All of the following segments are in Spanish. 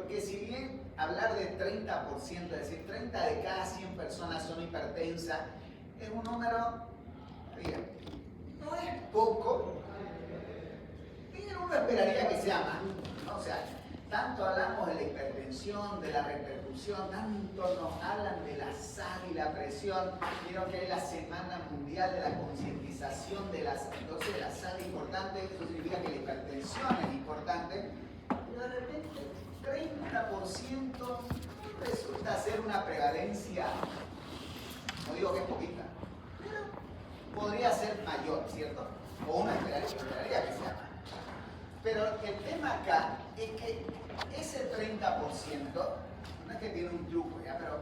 Porque si bien hablar de 30%, es decir, 30 de cada 100 personas son hipertensas, es un número, bien, no es poco, pero uno esperaría que sea más, ¿no? O sea, tanto hablamos de la hipertensión, de la repercusión, tanto nos hablan de la sal y la presión. Vieron que hay la Semana Mundial de la Concientización de la sal. Entonces la sal es importante, eso significa que la hipertensión es importante. Pero de repente 30% resulta ser una prevalencia, no digo que es poquita, pero podría ser mayor, ¿cierto? O una esperaría que sea más. Pero el tema acá es que ese 30% no es que tiene un truco, ¿ya? Pero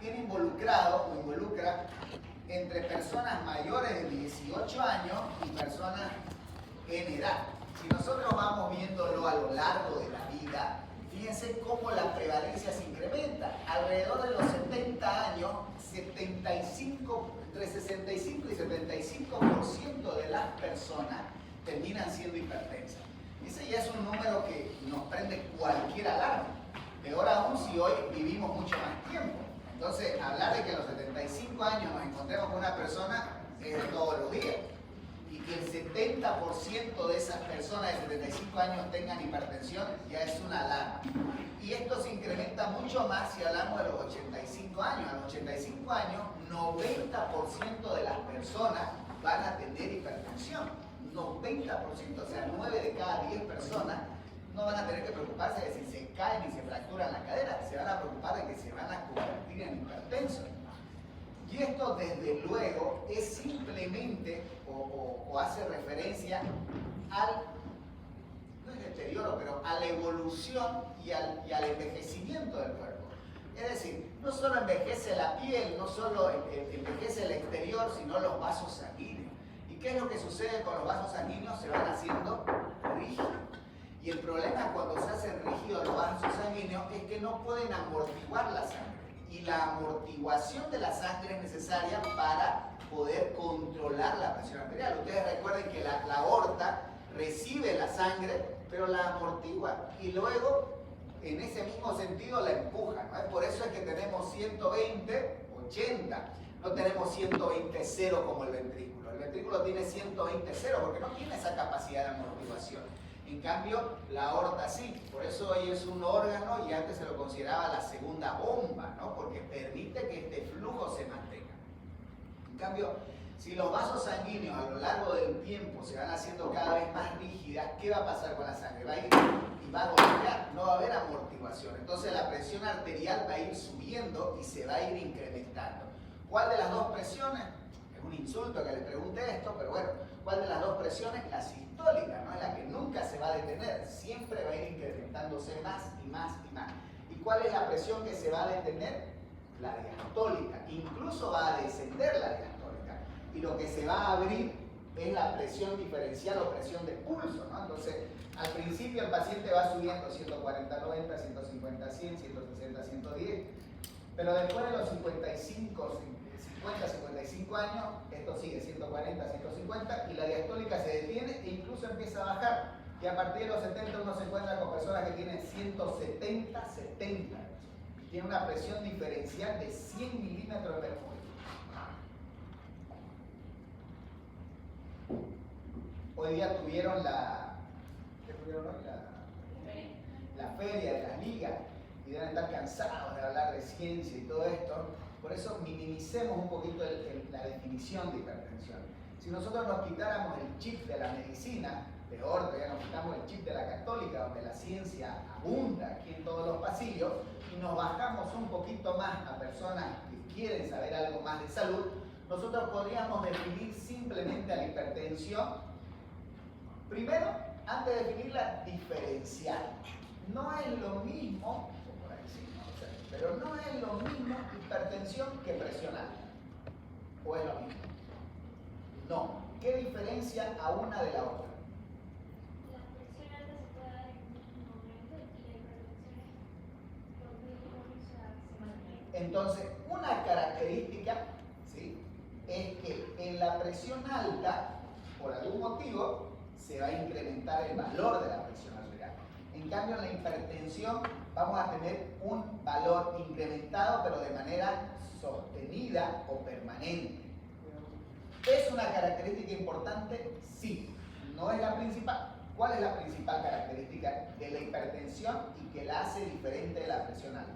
tiene involucrado o involucra entre personas mayores de 18 años y personas en edad. Si nosotros vamos viéndolo a lo largo de la vida, fíjense cómo la prevalencia se incrementa. Alrededor de los 70 años, entre 65 y 75% de las personas terminan siendo hipertensas. Ese ya es un número que nos prende cualquier alarma. Peor aún si hoy vivimos mucho más tiempo. Entonces, hablar de que a los 75 años nos encontremos con una persona es de todos los días. Y que el 70% de esas personas de 75 años tengan hipertensión ya es una alarma. Y esto se incrementa mucho más si hablamos de los 85 años. A los 85 años, 90% de las personas van a tener hipertensión. 90%, o sea, 9 de cada 10 personas no van a tener que preocuparse de si se caen y se fracturan la cadera, se van a preocupar de que se van a convertir en hipertensos. Y esto, desde luego, es simplemente o hace referencia al, no es deterioro, pero a la evolución y al envejecimiento del cuerpo. Es decir, no solo envejece la piel, no solo envejece el exterior, sino los vasos sanguíneos. ¿Qué es lo que sucede con los vasos sanguíneos? Se van haciendo rígidos. Y el problema cuando se hacen rígidos los vasos sanguíneos es que no pueden amortiguar la sangre. Y la amortiguación de la sangre es necesaria para poder controlar la presión arterial. Ustedes recuerden que la aorta recibe la sangre, pero la amortigua. Y luego, en ese mismo sentido, la empuja, ¿no? Por eso es que tenemos 120, 80. No tenemos 120-0 como el ventrículo. El ventrículo tiene 120-0 porque no tiene esa capacidad de amortiguación. En cambio, la aorta sí. Por eso hoy es un órgano y antes se lo consideraba la segunda bomba, ¿no? Porque permite que este flujo se mantenga. En cambio, si los vasos sanguíneos a lo largo del tiempo se van haciendo cada vez más rígidas, ¿qué va a pasar con la sangre? Va a ir y va a golpear, no va a haber amortiguación. Entonces la presión arterial va a ir subiendo y se va a ir incrementando. ¿Cuál de las dos presiones? Es un insulto que le pregunte esto, pero bueno, ¿cuál de las dos presiones? La sistólica, ¿no? Es la que nunca se va a detener, siempre va a ir incrementándose más y más y más. ¿Y cuál es la presión que se va a detener? La diastólica, incluso va a descender la diastólica. Y lo que se va a abrir es la presión diferencial o presión de pulso, ¿no? Entonces, al principio el paciente va subiendo 140, 90, 150, 100, 160, 110, pero después de los 55 años, esto sigue 140, 150 y la diastólica se detiene e incluso empieza a bajar. Y a partir de los 70 uno se encuentra con personas que tienen 170, 70. Tiene una presión diferencial de 100 milímetros de mercurio. Hoy día tuvieron ¿qué tuvieron hoy? La feria de las ligas y deben estar cansados de hablar de ciencia y todo esto. Por eso minimicemos un poquito la definición de hipertensión. Si nosotros nos quitáramos el chip de la medicina, peor, todavía nos quitamos el chip de la católica, donde la ciencia abunda aquí en todos los pasillos, y nos bajamos un poquito más a personas que quieren saber algo más de salud, nosotros podríamos definir simplemente a la hipertensión, primero, antes de definirla, diferencial. No es lo mismo, por ahí sí, no sé, pero no es lo mismo hipertensión que presión alta. ¿O es lo mismo? No. ¿Qué diferencia a una de la otra? La presión alta se puede dar en un momento y la hipertensión se mantiene. Entonces, una característica, ¿sí?, es que en la presión alta, por algún motivo, se va a incrementar el valor de la presión arterial. En En cambio, en la hipertensión vamos a tener un valor incrementado, pero de manera sostenida o permanente. ¿Es una característica importante? Sí. No es la principal. ¿Cuál es la principal característica de la hipertensión y que la hace diferente de la presión alta?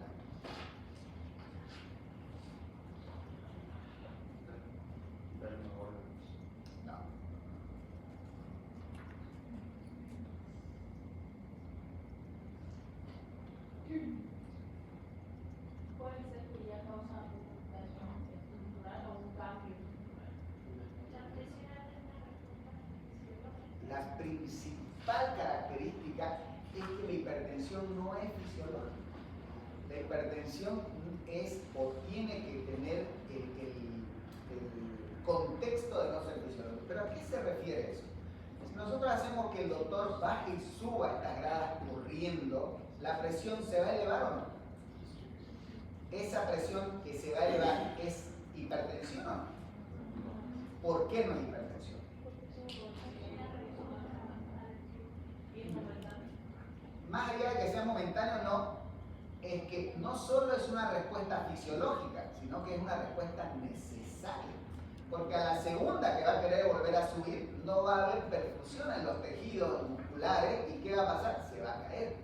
No. Puede ser que ya causa mutación estructural o un cambio estructural. La presión alta es una respuesta fisiológica. La principal característica es que la hipertensión no es fisiológica. La hipertensión es o tiene que tener el contexto de no ser fisiológico. ¿Pero a qué se refiere eso? Si nosotros hacemos que el doctor baje y suba estas gradas corriendo, ¿la presión se va a elevar o no? ¿Esa presión que se va a elevar es hipertensión o no? ¿Por qué no es hipertensión? Más allá de que sea momentáneo, no, es que no solo es una respuesta fisiológica, sino que es una respuesta necesaria. Porque a la segunda que va a querer volver a subir, no va a haber perfusión en los tejidos musculares y ¿qué va a pasar? Se va a caer.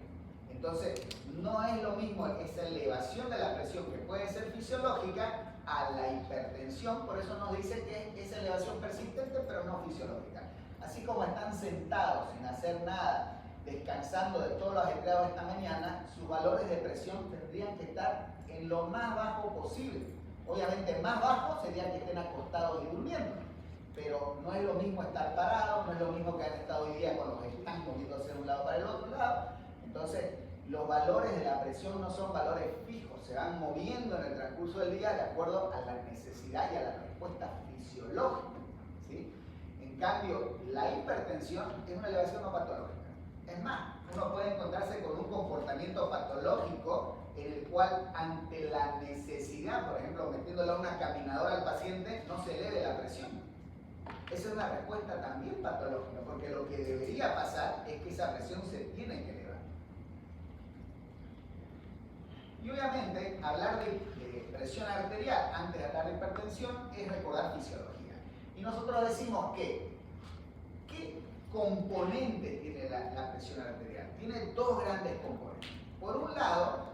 Entonces, no es lo mismo esa elevación de la presión que puede ser fisiológica a la hipertensión, por eso nos dice que es esa elevación persistente pero no fisiológica. Así como están sentados sin hacer nada, descansando de todo lo ajetreado esta mañana, sus valores de presión tendrían que estar en lo más bajo posible. Obviamente más bajo sería que estén acostados y durmiendo, pero no es lo mismo estar parados, no es lo mismo que han estado hoy día con los stands moviéndose de un lado para el otro lado. Entonces, los valores de la presión no son valores fijos, se van moviendo en el transcurso del día de acuerdo a la necesidad y a la respuesta fisiológica, ¿sí? En cambio, la hipertensión es una elevación no patológica. Es más, uno puede encontrarse con un comportamiento patológico en el cual ante la necesidad, por ejemplo, metiéndole una caminadora al paciente, no se eleve la presión. Esa es una respuesta también patológica, porque lo que debería pasar es que esa presión se tiene que elevar. Y obviamente, hablar de presión arterial antes de hablar de hipertensión es recordar fisiología. Y nosotros decimos que, ¿qué componentes tiene la presión arterial? Tiene dos grandes componentes. Por un lado,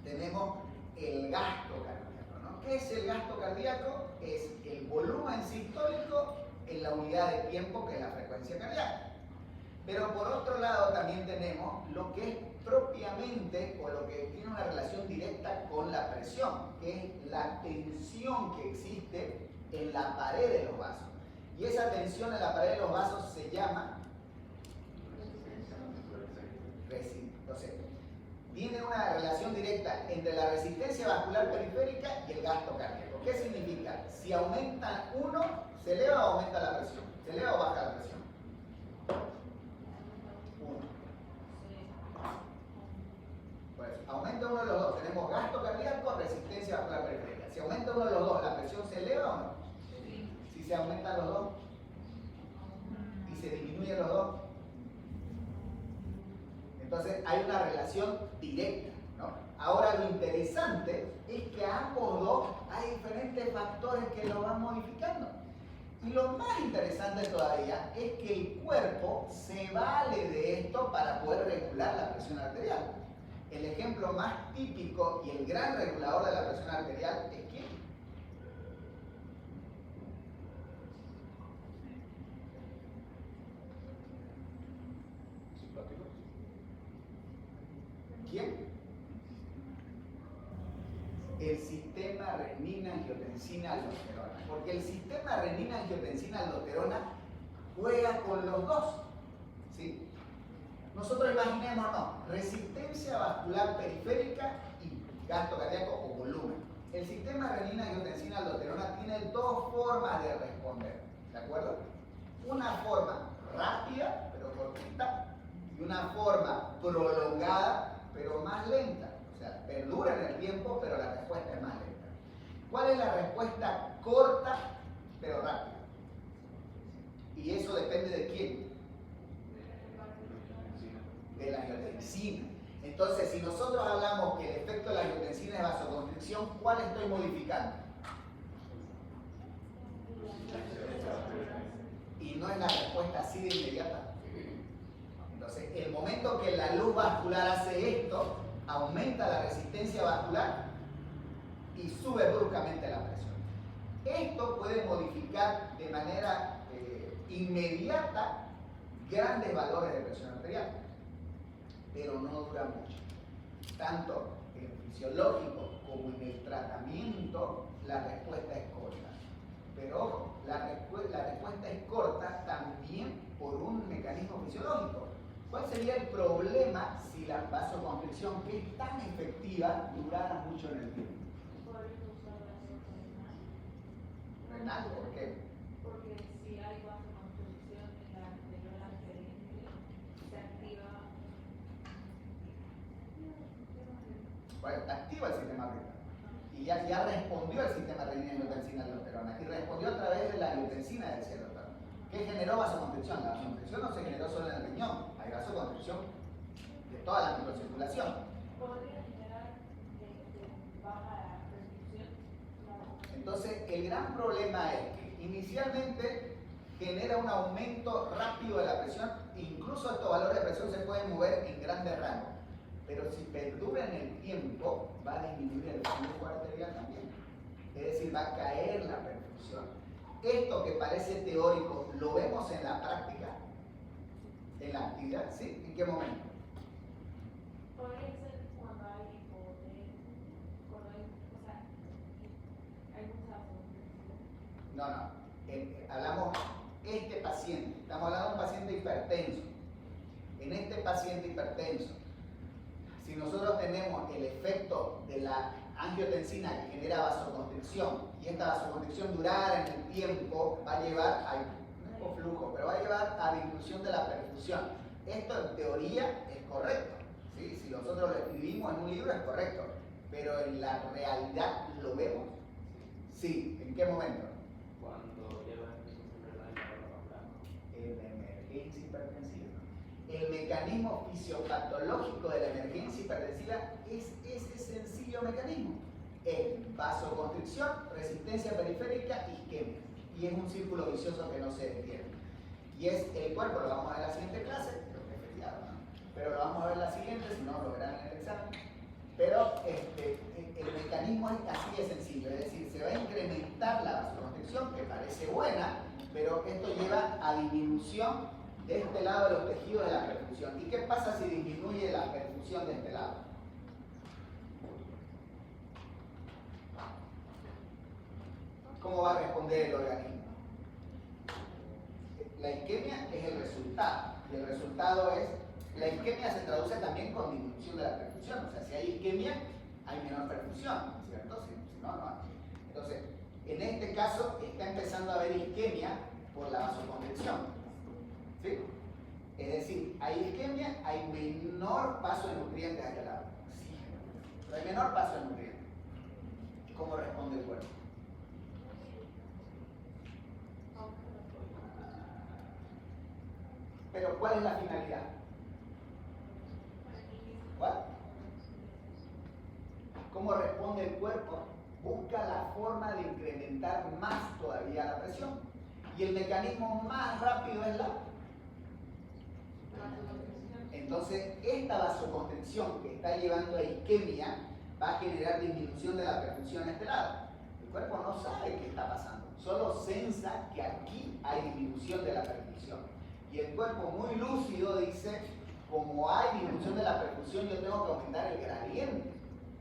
tenemos el gasto cardíaco, ¿no? ¿Qué es el gasto cardíaco? Es el volumen sistólico en la unidad de tiempo que es la frecuencia cardíaca. Pero por otro lado también tenemos lo que es propiamente o lo que tiene una relación directa con la presión, que es la tensión que existe en la pared de los vasos. Y esa tensión en la pared de los vasos se llama resistencia. Entonces, tiene una relación directa entre la resistencia vascular periférica y el gasto cardíaco. ¿Qué significa? Si aumenta uno, ¿se eleva o aumenta la presión? ¿Se eleva o baja la presión? Uno. Pues aumenta uno de los dos. Tenemos gasto cardíaco, resistencia vascular periférica. Si aumenta uno de los dos, ¿la presión se eleva o no? Sí. Si se aumentan los dos y se disminuyen los dos, entonces hay una relación directa, ¿no? Ahora lo interesante es que a ambos dos hay diferentes factores que lo van modificando. Y lo más interesante todavía es que el cuerpo se vale de esto para poder regular la presión arterial. El ejemplo más típico y el gran regulador de la presión arterial es ¿quién? ¿Quién? El sistema renina-angiotensina-aldosterona. Porque el sistema renina-angiotensina-aldosterona juega con los dos, ¿sí? Nosotros imaginémonos resistencia vascular periférica y gasto cardíaco o volumen. El sistema renina-angiotensina-aldosterona tiene dos formas de responder, ¿de acuerdo? Una forma rápida, pero cortita, y una forma prolongada, pero más lenta. O sea, perdura en el tiempo, pero la respuesta es más lenta. ¿Cuál es la respuesta corta, pero rápida? Y eso depende de quién. de la angiotensina. Entonces, si nosotros hablamos que el efecto de la angiotensina es vasoconstricción, ¿cuál estoy modificando? Y no es la respuesta así de inmediata. Entonces, el momento que la luz vascular hace esto, aumenta la resistencia vascular y sube bruscamente la presión. Esto puede modificar de manera inmediata grandes valores de presión arterial, pero no dura mucho. Tanto en fisiológico como en el tratamiento, la respuesta es corta. Pero ojo, la respuesta es corta también por un mecanismo fisiológico. ¿Cuál sería el problema si la vasoconstricción, que es tan efectiva, durara mucho en el tiempo? Renal, ¿por qué? Porque si hay vasoconstricción en la anterior arterial, se activa. Bueno, activa el sistema renal. Y ya respondió el sistema renina-angiotensina-aldosterona. Y respondió a través de la angiotensina del cielo. ¿Qué generó vasoconstricción? La vasoconstricción no se generó solo en el riñón, hay vasoconstricción de toda la microcirculación. ¿Podría generar baja restricción? Entonces, el gran problema es que inicialmente genera un aumento rápido de la presión, incluso estos valores de presión se pueden mover en grandes rangos, pero si perdura en el tiempo, va a disminuir el flujo arterial también. Es decir, va a caer la perfusión. Esto que parece teórico, ¿lo vemos en la práctica? ¿En la actividad? ¿Sí? ¿En qué momento? Podría ser cuando hay hipotermia, cuando hay, o sea, hay mucha vasoconstricción. No. Hablamos, este paciente, estamos hablando de un paciente hipertenso. En este paciente hipertenso, si nosotros tenemos el efecto de la angiotensina que genera vasoconstricción y esta vasoconstricción durara en el tiempo, va a llevar a hipoflujo, pero va a llevar a disminución de la perfusión. Esto en teoría es correcto, ¿sí? Si nosotros lo escribimos en un libro es correcto, pero en la realidad lo vemos. Sí, ¿en qué momento? Cuando lleva En la emergencia hipertensiva. El mecanismo fisiopatológico de la emergencia hipertensiva es ese sencillo mecanismo. Es vasoconstricción, resistencia periférica, isquemia. Y es un círculo vicioso que no se detiene. Y es el cuerpo, lo vamos a ver en la siguiente clase, creo que es feriado, ¿no? Pero lo vamos a ver en la siguiente, si no lo verán en el examen. Pero el mecanismo es así de sencillo, es decir, se va a incrementar la vasoconstricción, que parece buena, pero esto lleva a disminución de este lado de los tejidos de la perfusión. ¿Y qué pasa si disminuye la perfusión de este lado? ¿Cómo va a responder el organismo? La isquemia es el resultado, y el resultado es, la isquemia se traduce también con disminución de la perfusión, o sea, si hay isquemia, hay menor perfusión, ¿cierto? Si no, no hay. Entonces, en este caso, está empezando a haber isquemia por la vasoconstricción, ¿sí? Es decir, hay isquemia, hay menor paso de nutrientes hacia el lado, sí, pero hay menor paso de nutrientes. ¿Cómo responde el cuerpo? Pero ¿cuál es la finalidad? ¿Cuál? ¿Cómo responde el cuerpo? Busca la forma de incrementar más todavía la presión. Y el mecanismo más rápido es la... Entonces, esta vasoconstricción que está llevando a isquemia va a generar disminución de la perfusión a este lado. El cuerpo no sabe qué está pasando, solo sensa que aquí hay disminución de la perfusión. Y el cuerpo muy lúcido dice, como hay disminución de la perfusión, yo tengo que aumentar el gradiente.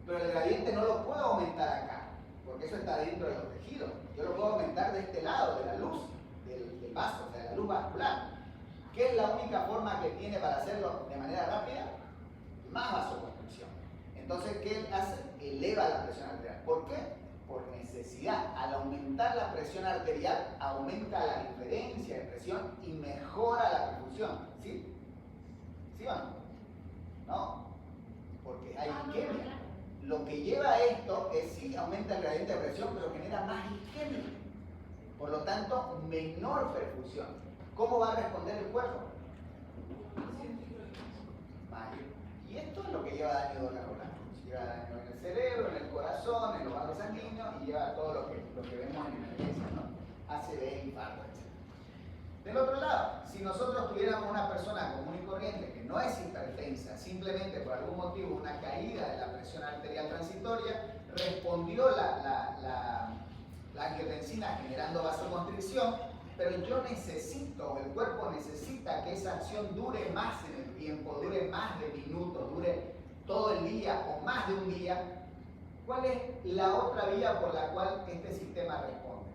Pero el gradiente no lo puedo aumentar acá, porque eso está dentro de los tejidos. Yo lo puedo aumentar de este lado, de la luz, del vaso, de la luz vascular. ¿Qué es la única forma que tiene para hacerlo de manera rápida? Más vasoconstricción. Entonces, ¿qué hace? Eleva la presión arterial. ¿Por qué? Por necesidad. Al aumentar la presión arterial, aumenta la diferencia de presión y mejora la perfusión. ¿Sí? ¿Sí o no? No, porque hay isquemia. Lo que lleva a esto es sí, aumenta el gradiente de presión, pero genera más isquemia. Por lo tanto, menor perfusión. ¿Cómo va a responder el cuerpo? Y esto es lo que lleva daño neuronal. Lleva daño en el cerebro, en el corazón, en los vasos sanguíneos y lleva todo lo que vemos en emergencia, ¿no? ACV, infarto, etc. Del otro lado, si nosotros tuviéramos una persona común y corriente que no es hipertensa, simplemente por algún motivo una caída de la presión arterial transitoria, respondió la angiotensina generando vasoconstricción, pero yo necesito, o el cuerpo necesita que esa acción dure más en el tiempo, dure más de minutos, dure todo el día o más de un día. ¿Cuál es la otra vía por la cual este sistema responde?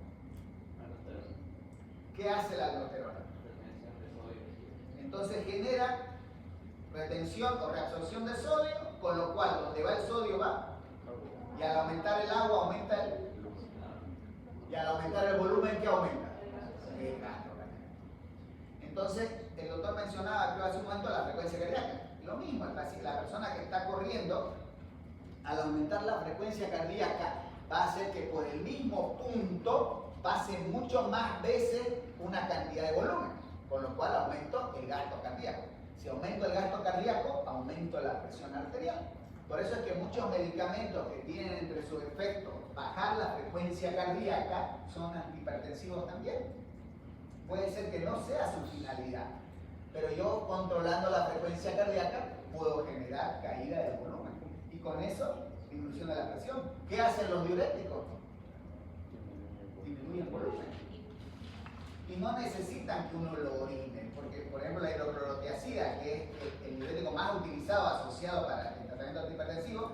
¿Qué hace la aldosterona? Entonces genera retención o reabsorción de sodio, con lo cual donde va el sodio va, y al aumentar el agua aumenta y al aumentar el volumen, ¿qué aumenta? El gasto cardíaco. Entonces, el doctor mencionaba que hace un momento la frecuencia cardíaca. Lo mismo, la persona que está corriendo, al aumentar la frecuencia cardíaca, va a hacer que por el mismo punto pase mucho más veces una cantidad de volumen, con lo cual aumento el gasto cardíaco. Si aumento el gasto cardíaco, aumento la presión arterial. Por eso es que muchos medicamentos que tienen entre sus efectos bajar la frecuencia cardíaca son antihipertensivos también. Puede ser que no sea su finalidad, pero yo controlando la frecuencia cardíaca puedo generar caída del volumen y con eso disminución de la presión. ¿Qué hacen los diuréticos? Disminuyen el volumen. Y no necesitan que uno lo orine, porque por ejemplo la hidroclorotiazida, que es el diurético más utilizado asociado para el tratamiento antihipertensivo,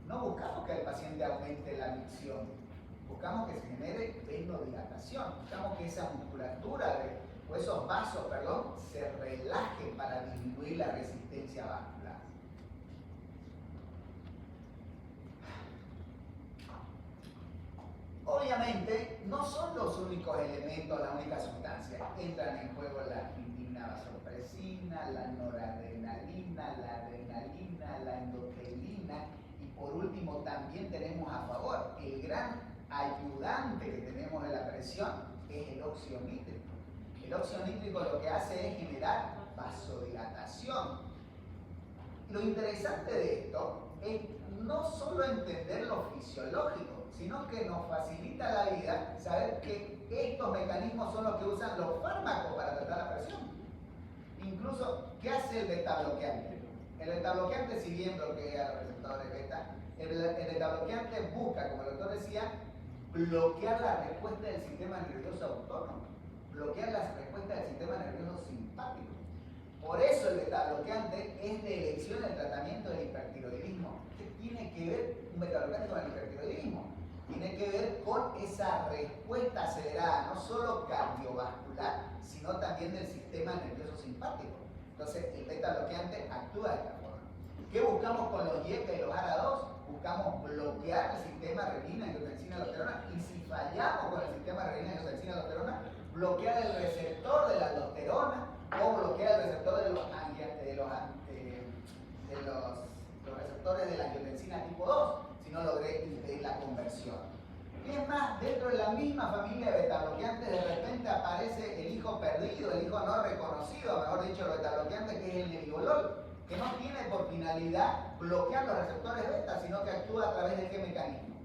no buscamos que el paciente aumente la micción, buscamos que se genere venodilatación, buscamos que esa musculatura o esos vasos, se relajen para disminuir la resistencia vascular. Obviamente, no son los únicos elementos, la única sustancia. Entran en juego la arginina vasopresina, la noradrenalina, la adrenalina, la endotelina y por último también tenemos a favor el gran ayudante que tenemos de la presión es el óxido nítrico. El óxido nítrico lo que hace es generar vasodilatación. Lo interesante de esto es no solo entender lo fisiológico, sino que nos facilita la vida saber que estos mecanismos son los que usan los fármacos para tratar la presión. Incluso, ¿qué hace el betabloqueante? El betabloqueante, si bien bloquea los receptores beta, el betabloqueante busca, como el doctor decía, bloquear la respuesta del sistema nervioso autónomo, bloquear la respuesta del sistema nervioso simpático. Por eso el betabloqueante es de elección en el tratamiento del hipertiroidismo. ¿Qué tiene que ver un betabloqueante con el hipertiroidismo? Tiene que ver con esa respuesta acelerada, no solo cardiovascular, sino también del sistema nervioso simpático. Entonces, el beta-bloqueante actúa de esta forma. ¿Qué buscamos con los IECA y los ARA2? Buscamos bloquear el sistema renina, angiotensina, aldosterona, y si fallamos con el sistema renina, angiotensina, aldosterona, bloquear el receptor de la aldosterona o bloquear el receptor de los receptores de la angiotensina tipo 2, si no logré impedir la conversión. Y es más, dentro de la misma familia de betabloqueantes de repente aparece el hijo perdido, el hijo no reconocido, mejor dicho, el betabloqueante, que es el nebivolol, que no tiene por finalidad bloquear los receptores beta, sino que actúa a través de qué mecanismo.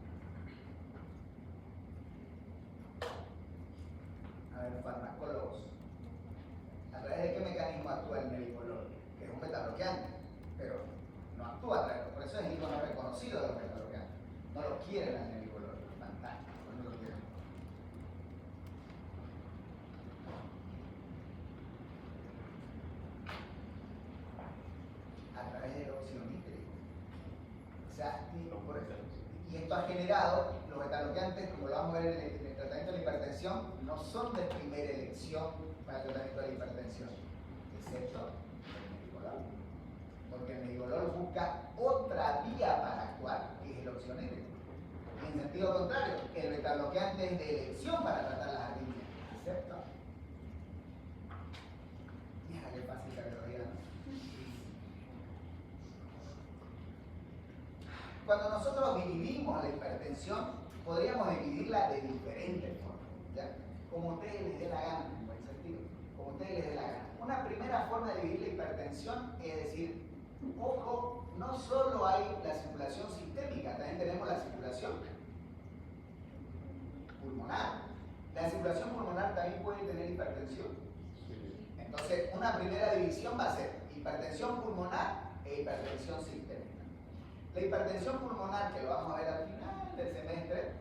A ver, farmacólogos. ¿A través de qué mecanismo actúa el nebivolol? Que es un betabloqueante, pero no actúa a través, por eso es el hijo no reconocido de los betabloqueantes. No lo quieren al nebivolol, fantástico, no lo quieren. A través del óxido nítrico. O sea, y esto ha generado, los betabloqueantes, como lo vamos a ver en el tratamiento de la hipertensión, no son de primera elección para el tratamiento de la hipertensión, excepto el nebivolol. Porque el nebivolol busca otra vía para actuar, que es el óxido nítrico. Y en sentido contrario, el betabloqueante es de elección para tratar las arritmias, ¿cierto? Mira qué fácil cardiología, ¿no? Cuando nosotros dividimos la hipertensión, podríamos dividirla de diferentes formas, ¿ya? Como a ustedes les dé la gana, en buen sentido, como a ustedes les dé la gana. Una primera forma de dividir la hipertensión es decir, ojo no solo hay la circulación sistémica, también tenemos la circulación pulmonar. La circulación pulmonar también puede tener hipertensión. Entonces, una primera división va a ser hipertensión pulmonar e hipertensión sistémica. La hipertensión pulmonar, que lo vamos a ver al final del semestre,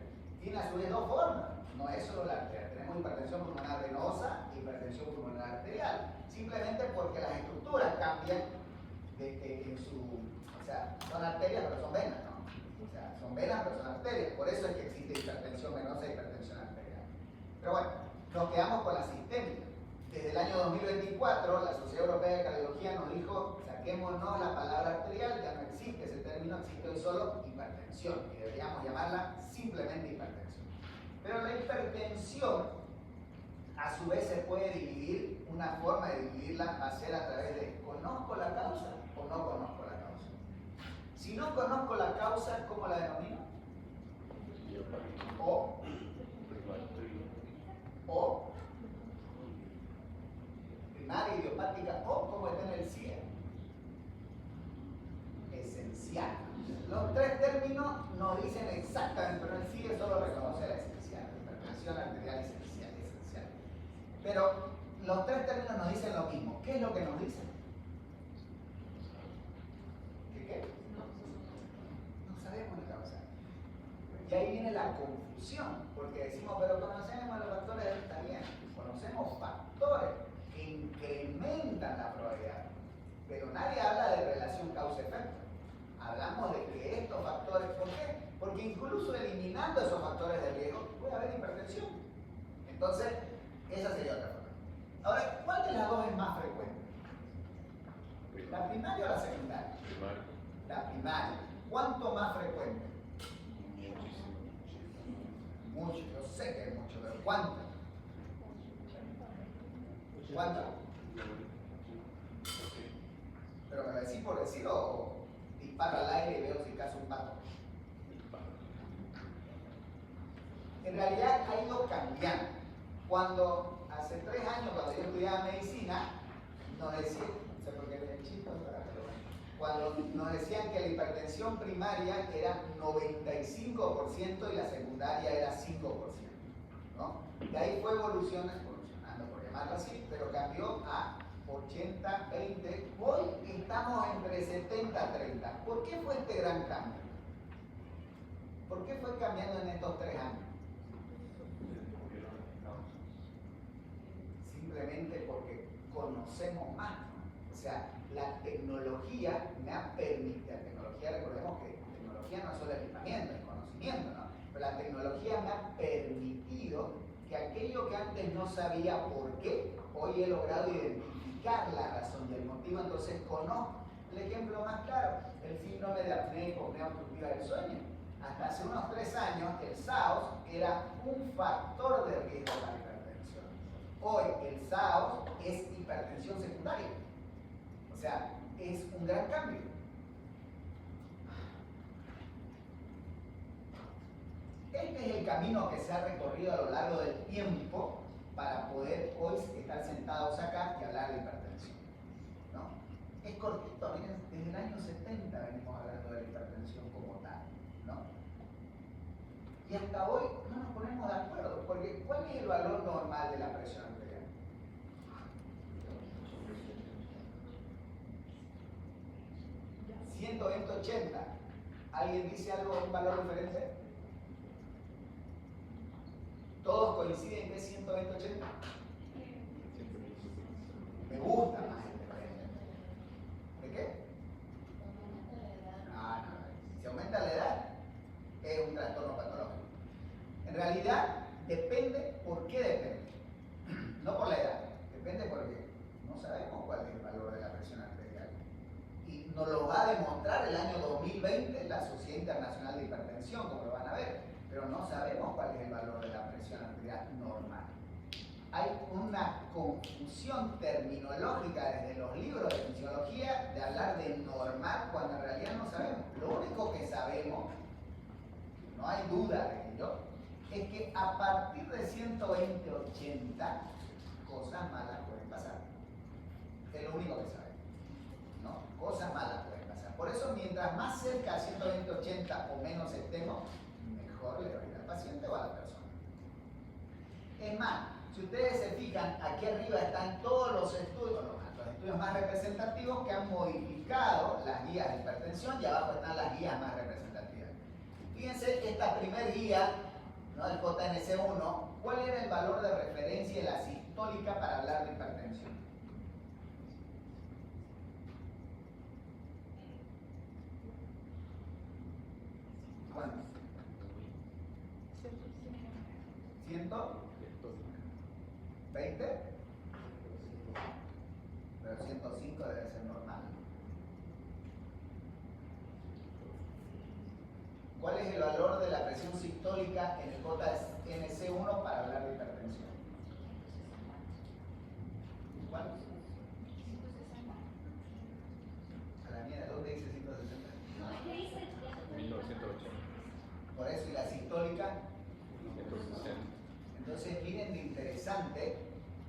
tiene a su vez dos formas. No es solo la arterial. Tenemos hipertensión pulmonar venosa e hipertensión pulmonar arterial. Simplemente porque las estructuras cambian en su... O sea, son arterias pero son venas, ¿no? O sea, son venas pero son arterias. Por eso es que existe hipertensión venosa e hipertensión arterial. Pero bueno, nos quedamos con la sistémica. Desde el año 2024, la Sociedad Europea de Cardiología nos dijo, saquémonos la palabra arterial, ya no existe ese término, existe hoy solo hipertensión, y deberíamos llamarla simplemente hipertensión. Pero la hipertensión, a su vez, se puede dividir, una forma de dividirla va a ser a través de ¿conozco la causa o no conozco la causa? Si no conozco la causa, ¿cómo la denomino? O primaria, idiopática, o como está en el CIE, esencial. Los tres términos nos dicen exactamente, pero el CIE solo reconoce la esencial, hipertensión arterial esencial. Pero los tres términos nos dicen lo mismo. ¿Qué es lo que nos dicen? ¿Qué? No sabemos la causa. Y ahí viene la confusión, porque decimos, pero conocemos los factores, está bien, conocemos factores que incrementan la probabilidad, pero nadie habla de relación causa-efecto. Hablamos de que estos factores, ¿por qué? Porque incluso eliminando esos factores de riesgo puede haber hipertensión. Entonces, esa sería otra forma. Ahora, ¿cuál de las dos es más frecuente? ¿La primaria o la secundaria? La primaria. ¿Cuánto más frecuente? Mucho, yo sé que es mucho, pero ¿cuánto? ¿Cuánto? ¿Pero me lo decís por decir o disparo al aire y veo si caso un pato? En realidad ha ido cambiando. Cuando hace 3 años, cuando yo estudiaba medicina, nos decían, no sé por qué le chiste, cuando nos decían que la hipertensión primaria era 95% y la secundaria era 5%, ¿no? De ahí fue evolucionando, por llamarlo así, pero cambió a 80-20. Hoy estamos entre 70-30. ¿Por qué fue este gran cambio? ¿Por qué fue cambiando en estos 3 años? Simplemente porque conocemos más, ¿no? O sea, la tecnología me ha permitido, recordemos que tecnología no es solo equipamiento, es conocimiento, ¿no? Pero la tecnología me ha permitido que aquello que antes no sabía por qué, hoy he logrado identificar la razón y el motivo, entonces conozco. El ejemplo más claro, el síndrome de apnea hipopnea obstructiva del sueño. Hasta hace unos 3 años, el SAOS era un factor de riesgo para la hipertensión. Hoy, el SAOS es hipertensión secundaria. O sea, es un gran cambio. Este es el camino que se ha recorrido a lo largo del tiempo para poder hoy estar sentados acá y hablar de hipertensión, ¿no? Es cortito, miren, desde el año 70 venimos hablando de la hipertensión como tal, ¿no? Y hasta hoy no nos ponemos de acuerdo, porque ¿cuál es el valor normal de la presión arterial? 120-80. ¿Alguien dice algo, un valor diferente? ¿Todos coinciden que es 120-80? Me gusta más el diferente. ¿De qué? No. Si aumenta la edad, es un trastorno patológico. En realidad, depende. ¿Por qué depende? No por la edad. Depende porque no sabemos cuál es el valor de la presión arterial. Y nos lo va a demostrar el año 2020 la Sociedad Internacional de Hipertensión, como lo van a ver. Pero no sabemos cuál es el valor de la presión arterial normal. Hay una confusión terminológica desde los libros de fisiología de hablar de normal cuando en realidad no sabemos. Lo único que sabemos, no hay duda de ello, es que a partir de 120-80 cosas malas pueden pasar. Es lo único que sabemos, ¿no? Cosas malas pueden pasar. Por eso, mientras más cerca a 120/80 o menos estemos, mejor le va a ir al paciente o a la persona. Es más, si ustedes se fijan, aquí arriba están todos los estudios más representativos que han modificado las guías de hipertensión y abajo están las guías más representativas. Fíjense esta primer guía, ¿no? El JNC1, ¿cuál era el valor de referencia de la sistólica para hablar de hipertensión? ¿Cuánto? 120, pero 105 debe ser normal. ¿Cuál es el valor de la presión sistólica en el JNC1 para hablar de hipertensión? ¿Cuál? A la mía, ¿dónde dice 160? No, es que dice 1980. Por eso, ¿y la sistólica? 160. Entonces, miren de interesante,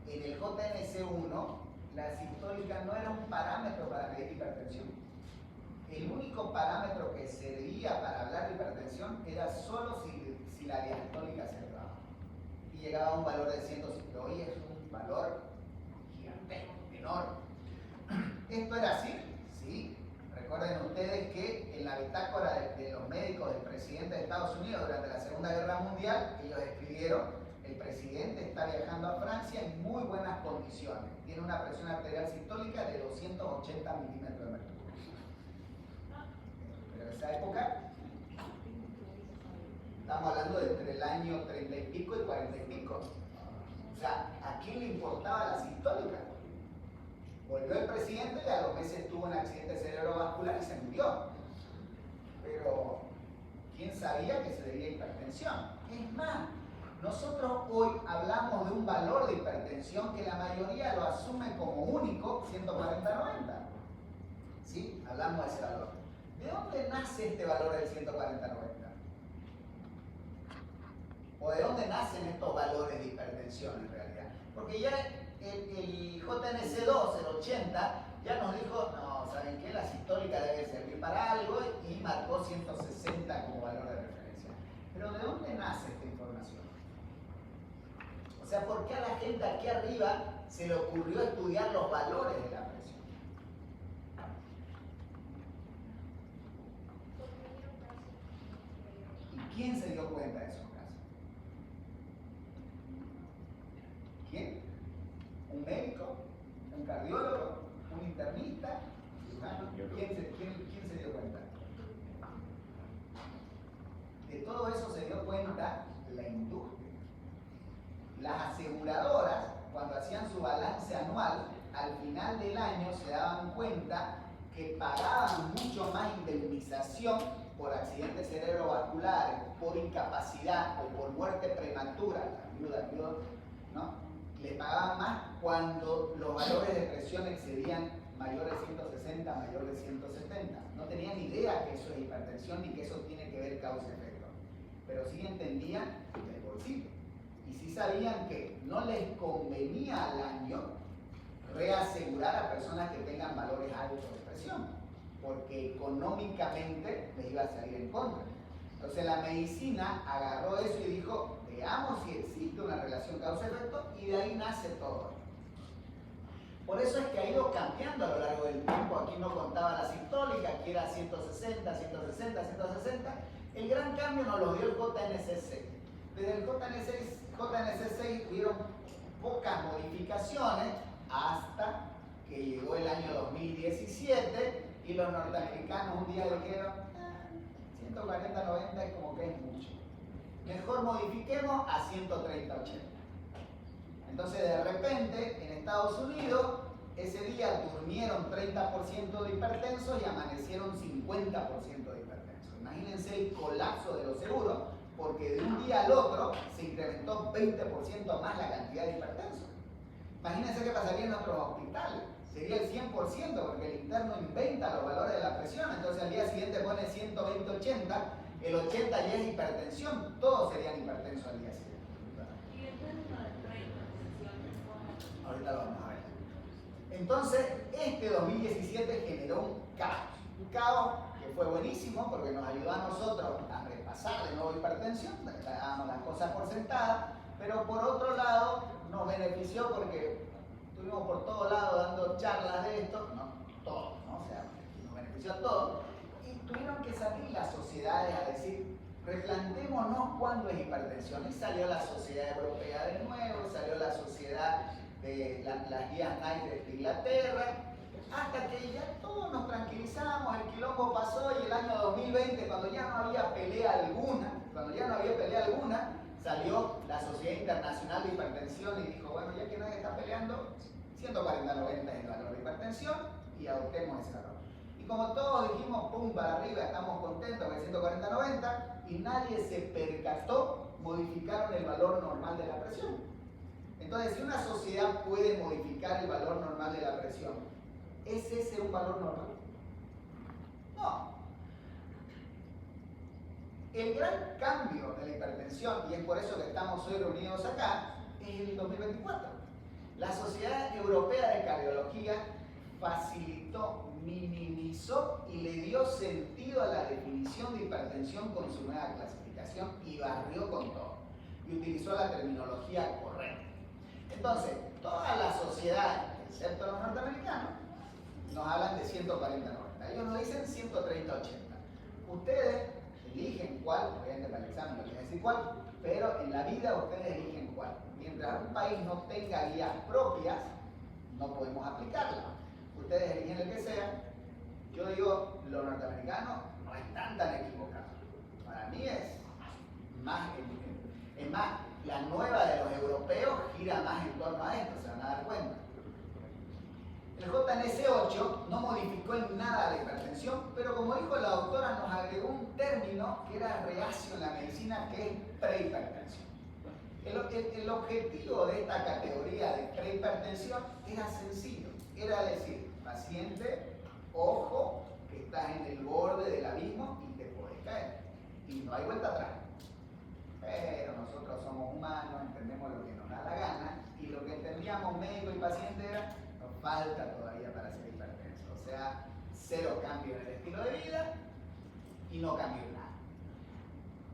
en el JNC1 la sistólica no era un parámetro para medir hipertensión. El único parámetro que servía para hablar de hipertensión era solo si la diastólica se elevaba. Y llegaba a un valor de 105. Hoy es un valor gigantesco, enorme. ¿Esto era así? Sí. Recuerden ustedes que en la bitácora de los médicos del presidente de Estados Unidos durante la Segunda Guerra Mundial, ellos escribieron: el presidente está viajando a Francia en muy buenas condiciones. Tiene una presión arterial sistólica de 280 milímetros de mercurio. Pero en esa época, estamos hablando de entre el año 30 y pico y 40 y pico. O sea, ¿a quién le importaba la sistólica? Volvió el presidente y a los meses tuvo un accidente cerebrovascular y se murió. Pero, ¿quién sabía que se debía a hipertensión? Es más, nosotros hoy hablamos de un valor de hipertensión que la mayoría lo asume como único, 140/90. ¿Sí? Hablamos de ese valor. ¿De dónde nace este valor del 140/90? ¿O de dónde nacen estos valores de hipertensión en realidad? Porque ya el JNC2, el 80, ya nos dijo, no, ¿saben qué? La sistólica debe servir para algo y marcó 160 como valor de referencia. Pero ¿de dónde nace esta información? O sea, ¿por qué a la gente aquí arriba se le ocurrió estudiar los valores de la presión? ¿Y quién se dio cuenta de esos casos? ¿Quién? ¿Un médico? ¿Un cardiólogo? ¿Un internista? ¿Un cirujano? ¿Quién se dio cuenta? De todo eso se dio cuenta la industria. Las aseguradoras, cuando hacían su balance anual, al final del año se daban cuenta que pagaban mucho más indemnización por accidentes cerebrovasculares, por incapacidad o por muerte prematura, viuda, ¿no? Le pagaban más cuando los valores de presión excedían mayor de 160, mayor de 170. No tenían ni idea que eso es hipertensión ni que eso tiene que ver causa-efecto. Pero sí entendían el bolsillo. Y sí sabían que no les convenía al año reasegurar a personas que tengan valores altos de presión, porque económicamente les iba a salir en contra. Entonces la medicina agarró eso y dijo, veamos si existe una relación causa-efecto, y de ahí nace todo. Por eso es que ha ido cambiando a lo largo del tiempo. Aquí no contaba la sistólica, aquí era 160, 160, 160. El gran cambio nos lo dio el JNC6. Desde el JNC6 hubieron pocas modificaciones hasta que llegó el año 2017 y los norteamericanos un día dijeron 140/90 es como que es mucho. Mejor modifiquemos a 130/80. Entonces de repente en Estados Unidos ese día durmieron 30% de hipertensos y amanecieron 50% de hipertensos. Imagínense el colapso de los seguros, porque de un día al otro se incrementó 20% más la cantidad de hipertensos. Imagínense qué pasaría en nuestros hospitales. Sería el 100%, porque el interno inventa los valores de la presión, entonces al día siguiente pone 120/80, el 80 ya es hipertensión, todos serían hipertensos al día siguiente. Y el término de prehipertensión. Ahorita lo vamos a ver. Entonces, este 2017 generó un caos. certificado, que fue buenísimo porque nos ayudó a nosotros a repasar de nuevo hipertensión, dábamos las cosas por sentadas, pero por otro lado nos benefició porque estuvimos por todos lados dando charlas de esto, no todos, ¿no? O sea, nos benefició a todos, y tuvieron que salir las sociedades a decir, replantémonos cuándo es hipertensión. Y salió la Sociedad Europea de nuevo, salió la Sociedad de las guías NICE de Inglaterra, hasta que ya todos nos tranquilizamos, el quilombo pasó y el año 2020, cuando ya no había pelea alguna, salió la Sociedad Internacional de Hipertensión y dijo, bueno, ya que nadie está peleando, 140-90 es el valor de hipertensión y adoptemos ese valor. Y como todos dijimos, pum, para arriba, estamos contentos con el 140-90 y nadie se percató, modificaron el valor normal de la presión. Entonces, si una sociedad puede modificar el valor normal de la presión, ¿es ese un valor normal? No. El gran cambio de la hipertensión, y es por eso que estamos hoy reunidos acá, es el 2024. La Sociedad Europea de Cardiología facilitó, minimizó y le dio sentido a la definición de hipertensión con su nueva clasificación y barrió con todo. Y utilizó la terminología correcta. Entonces, todas las sociedades, excepto los norteamericanos, nos hablan de 140-90. Ellos nos dicen 130-80. Ustedes eligen cuál, obviamente para el examen no les voy a decir cuál, pero en la vida ustedes eligen cuál. Mientras un país no tenga guías propias, no podemos aplicarla. Ustedes eligen el que sea. Yo digo, los norteamericanos no están tan equivocados. Para mí es más, la nueva de los europeos gira más en torno a esto, se van a dar cuenta. El JNS8 no modificó en nada la hipertensión, pero como dijo la doctora, nos agregó un término que era reacio en la medicina, que es prehipertensión. El objetivo de esta categoría de prehipertensión era sencillo, era decir, paciente, ojo, que estás en el borde del abismo y te puedes caer. Y no hay vuelta atrás. Pero nosotros somos humanos, entendemos lo que nos da la gana, y lo que entendíamos médico y paciente era, nos falta todavía para ser hipertenso. O sea, cero cambio en el estilo de vida y no cambio en nada.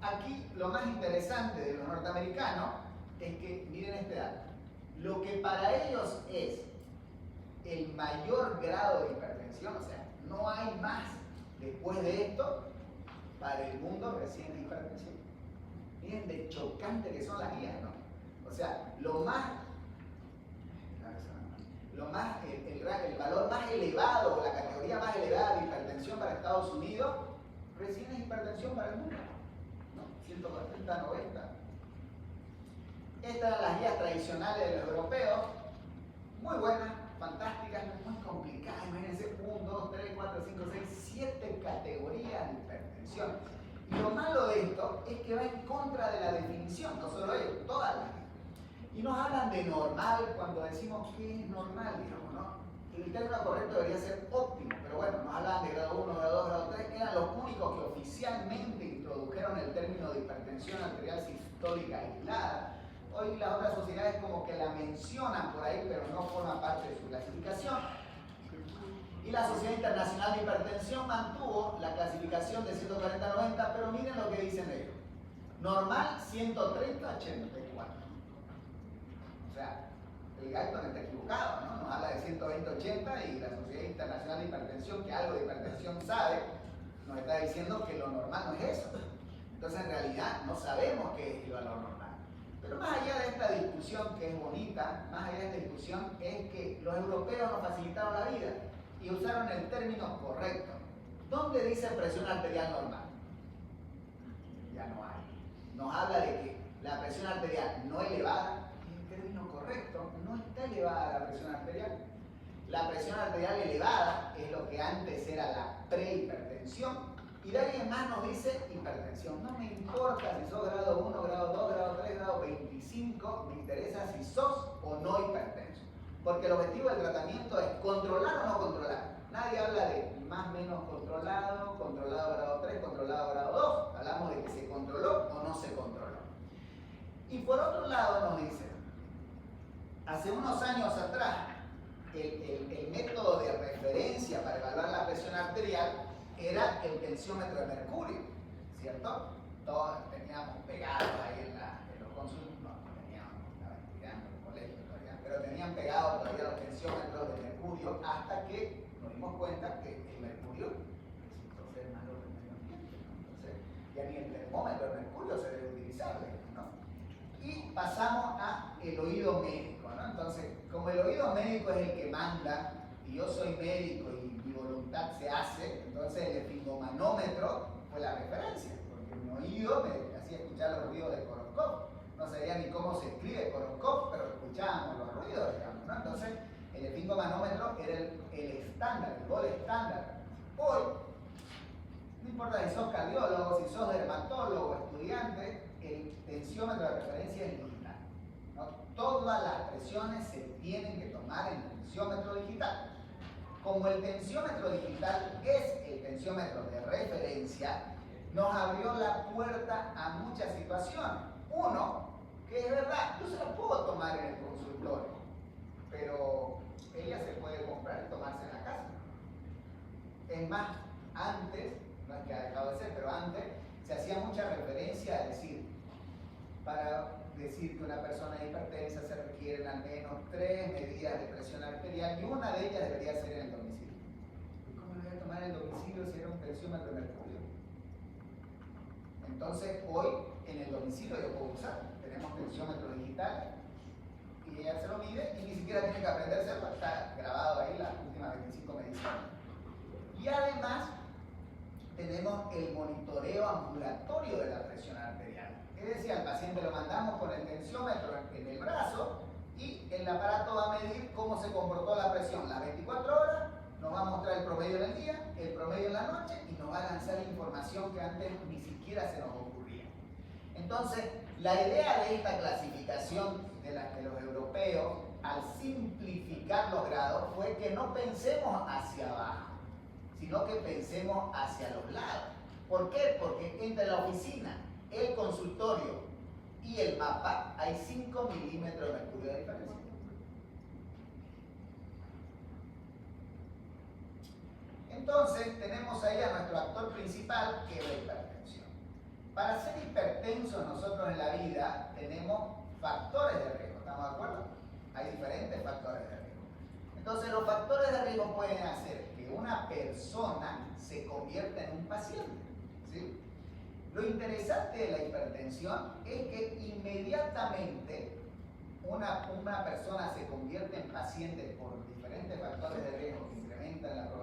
Aquí lo más interesante de los norteamericanos es que, miren este dato, lo que para ellos es el mayor grado de hipertensión, o sea, no hay más después de esto, para el mundo recién es hipertensión. Miren de chocante que son las guías, ¿no? O sea, el valor más elevado, o la categoría más elevada de hipertensión para Estados Unidos, recién es hipertensión para el mundo, ¿no? 140-90. Estas eran las guías tradicionales de los europeos, muy buenas, fantásticas, muy complicadas. Imagínense, 1, 2, 3, 4, 5, 6, 7 categorías de hipertensión. Y lo malo de esto es que va en contra de la definición, no solo ellos, todas las guías. Y nos hablan de normal cuando decimos que es normal, digamos, ¿no? El término correcto debería ser óptimo, pero bueno, nos hablan de grado 1, grado 2, grado 3, eran los únicos que oficialmente introdujeron el término de hipertensión arterial sistólica aislada. Hoy las otras sociedades como que la mencionan por ahí, pero no forman parte de su clasificación. Y la Sociedad Internacional de Hipertensión mantuvo la clasificación de 140-90, pero miren lo que dicen ellos. Normal 130-84. O sea, el Galton está equivocado, ¿no? Nos habla de 120-80 y la Sociedad Internacional de Hipertensión, que algo de hipertensión sabe, nos está diciendo que lo normal no es eso. Entonces en realidad no sabemos qué es el valor normal. Pero más allá de esta discusión, que es bonita, más allá de esta discusión, es que los europeos nos facilitaron la vida y usaron el término correcto. ¿Dónde dice presión arterial normal? Ya no hay. Nos habla de que la presión arterial no elevada es el término correcto, no está elevada la presión arterial. La presión arterial elevada es lo que antes era la prehipertensión. Y de alguien más nos dice hipertensión. No me importa si sos grado 1, grado 2, grado 3, grado 25, me interesa si sos o no hipertenso. Porque el objetivo del tratamiento es controlar o no controlar. Nadie habla de más o menos controlado, controlado grado 3, controlado grado 2. Hablamos de que se controló o no se controló. Y por otro lado nos dice, hace unos años atrás, el método de referencia para evaluar la presión arterial era el tensiómetro de mercurio, ¿cierto? Todos teníamos pegados ahí en los consultorios, no teníamos, estaba estudiando en el colegio todavía, pero tenían pegados todavía los tensiómetros de mercurio hasta que nos dimos cuenta que el mercurio resultó ser malo del medio ambiente, ¿no? Entonces, ya ni el termómetro de mercurio se debe utilizar, ¿no? Y pasamos a el oído médico, ¿no? Entonces, como el oído médico es el que manda, y yo soy médico y mi voluntad se hace, entonces el esfingomanómetro fue la referencia, porque mi oído me hacía escuchar los ruidos de Korokov. No sabía ni cómo se escribe Korokov, pero escuchábamos los ruidos, digamos, ¿no? Entonces, el esfingomanómetro era el estándar, el gol estándar. Hoy, no importa si sos cardiólogo, si sos dermatólogo, estudiante, el tensiómetro de referencia es digital, ¿no? Todas las presiones se tienen que tomar en el tensiómetro digital. Como el tensiómetro digital es el tensiómetro de referencia, nos abrió la puerta a muchas situaciones. Uno, que es verdad, yo se lo puedo tomar en el consultorio, pero ella se puede comprar y tomarse en la casa. Es más, antes, no es que ha dejado de ser, pero antes se hacía mucha referencia a decir, para decir que una persona hipertensa se requieren al menos 3 medidas de presión arterial y una de ellas debería ser en el domicilio. ¿Y cómo lo voy a tomar en el domicilio si era un tensiómetro de mercurio? Entonces, hoy en el domicilio yo puedo usar, tenemos tensiómetro digital y ella se lo mide y ni siquiera tiene que aprendérselo, está grabado ahí las últimas 25 mediciones. Y además, tenemos el monitoreo ambulatorio de la presión arterial. Es decir, al paciente lo mandamos con el tensiómetro en el brazo y el aparato va a medir cómo se comportó la presión las 24 horas, nos va a mostrar el promedio del día, el promedio en la noche y nos va a lanzar información que antes ni siquiera se nos ocurría. Entonces, la idea de esta clasificación de los europeos, al simplificar los grados, fue que no pensemos hacia abajo, sino que pensemos hacia los lados. ¿Por qué? Porque entre la oficina, el consultorio y el mapa hay 5 milímetros de mercurio de diferencia. Entonces tenemos ahí a nuestro actor principal, que es la hipertensión. Para ser hipertensos nosotros en la vida tenemos factores de riesgo, ¿estamos de acuerdo? Hay diferentes factores de riesgo. Entonces los factores de riesgo pueden hacer que una persona se convierta en un paciente, ¿sí? Lo interesante de la hipertensión es que inmediatamente una persona se convierte en paciente por diferentes factores de riesgo que incrementan la probabilidad,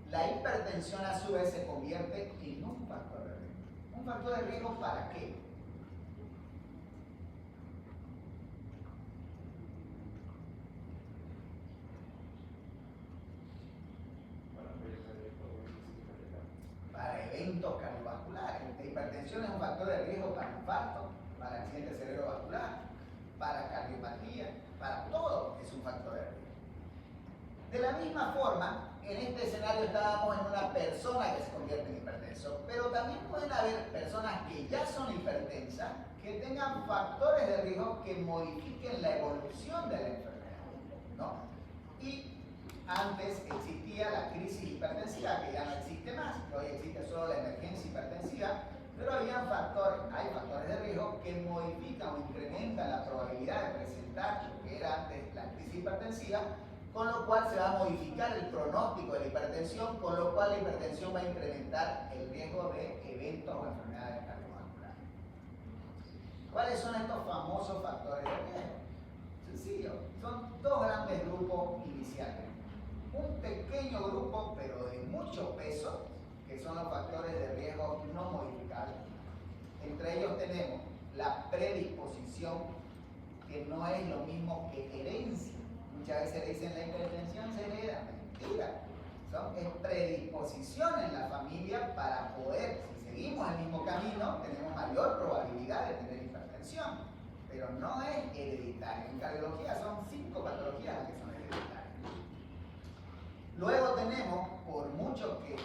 la hipertensión a su vez se convierte en un factor de riesgo. ¿Un factor de riesgo para qué? Para eventos cardiovasculares. La hipertensión es un factor de riesgo para infarto, para accidente cerebrovascular, para cardiopatía, para todo es un factor de riesgo. De la misma forma, en este escenario estábamos en una persona que se convierte en hipertenso, pero también pueden haber personas que ya son hipertensas, que tengan factores de riesgo que modifiquen la evolución de la enfermedad, ¿no? Y antes existía la crisis hipertensiva, que ya no existe más, que hoy existe solo la emergencia hipertensiva, pero hay factores de riesgo que modifican o incrementan la probabilidad de presentar lo que era antes la crisis hipertensiva, con lo cual se va a modificar el pronóstico de la hipertensión, con lo cual la hipertensión va a incrementar el riesgo de eventos o enfermedades cardiovasculares. ¿Cuáles son estos famosos factores de riesgo? Sencillo, son 2 grandes grupos iniciales. Un pequeño grupo, pero de mucho peso, que son los factores de riesgo no modificables. Entre ellos tenemos la predisposición, que no es lo mismo que herencia. Muchas veces le dicen la hipertensión se hereda. Mentira. Es predisposición en la familia para poder, si seguimos el mismo camino, tenemos mayor probabilidad de tener hipertensión. Pero no es hereditario. En cardiología son 5 patologías las que son hereditarias. Luego tenemos, por mucho que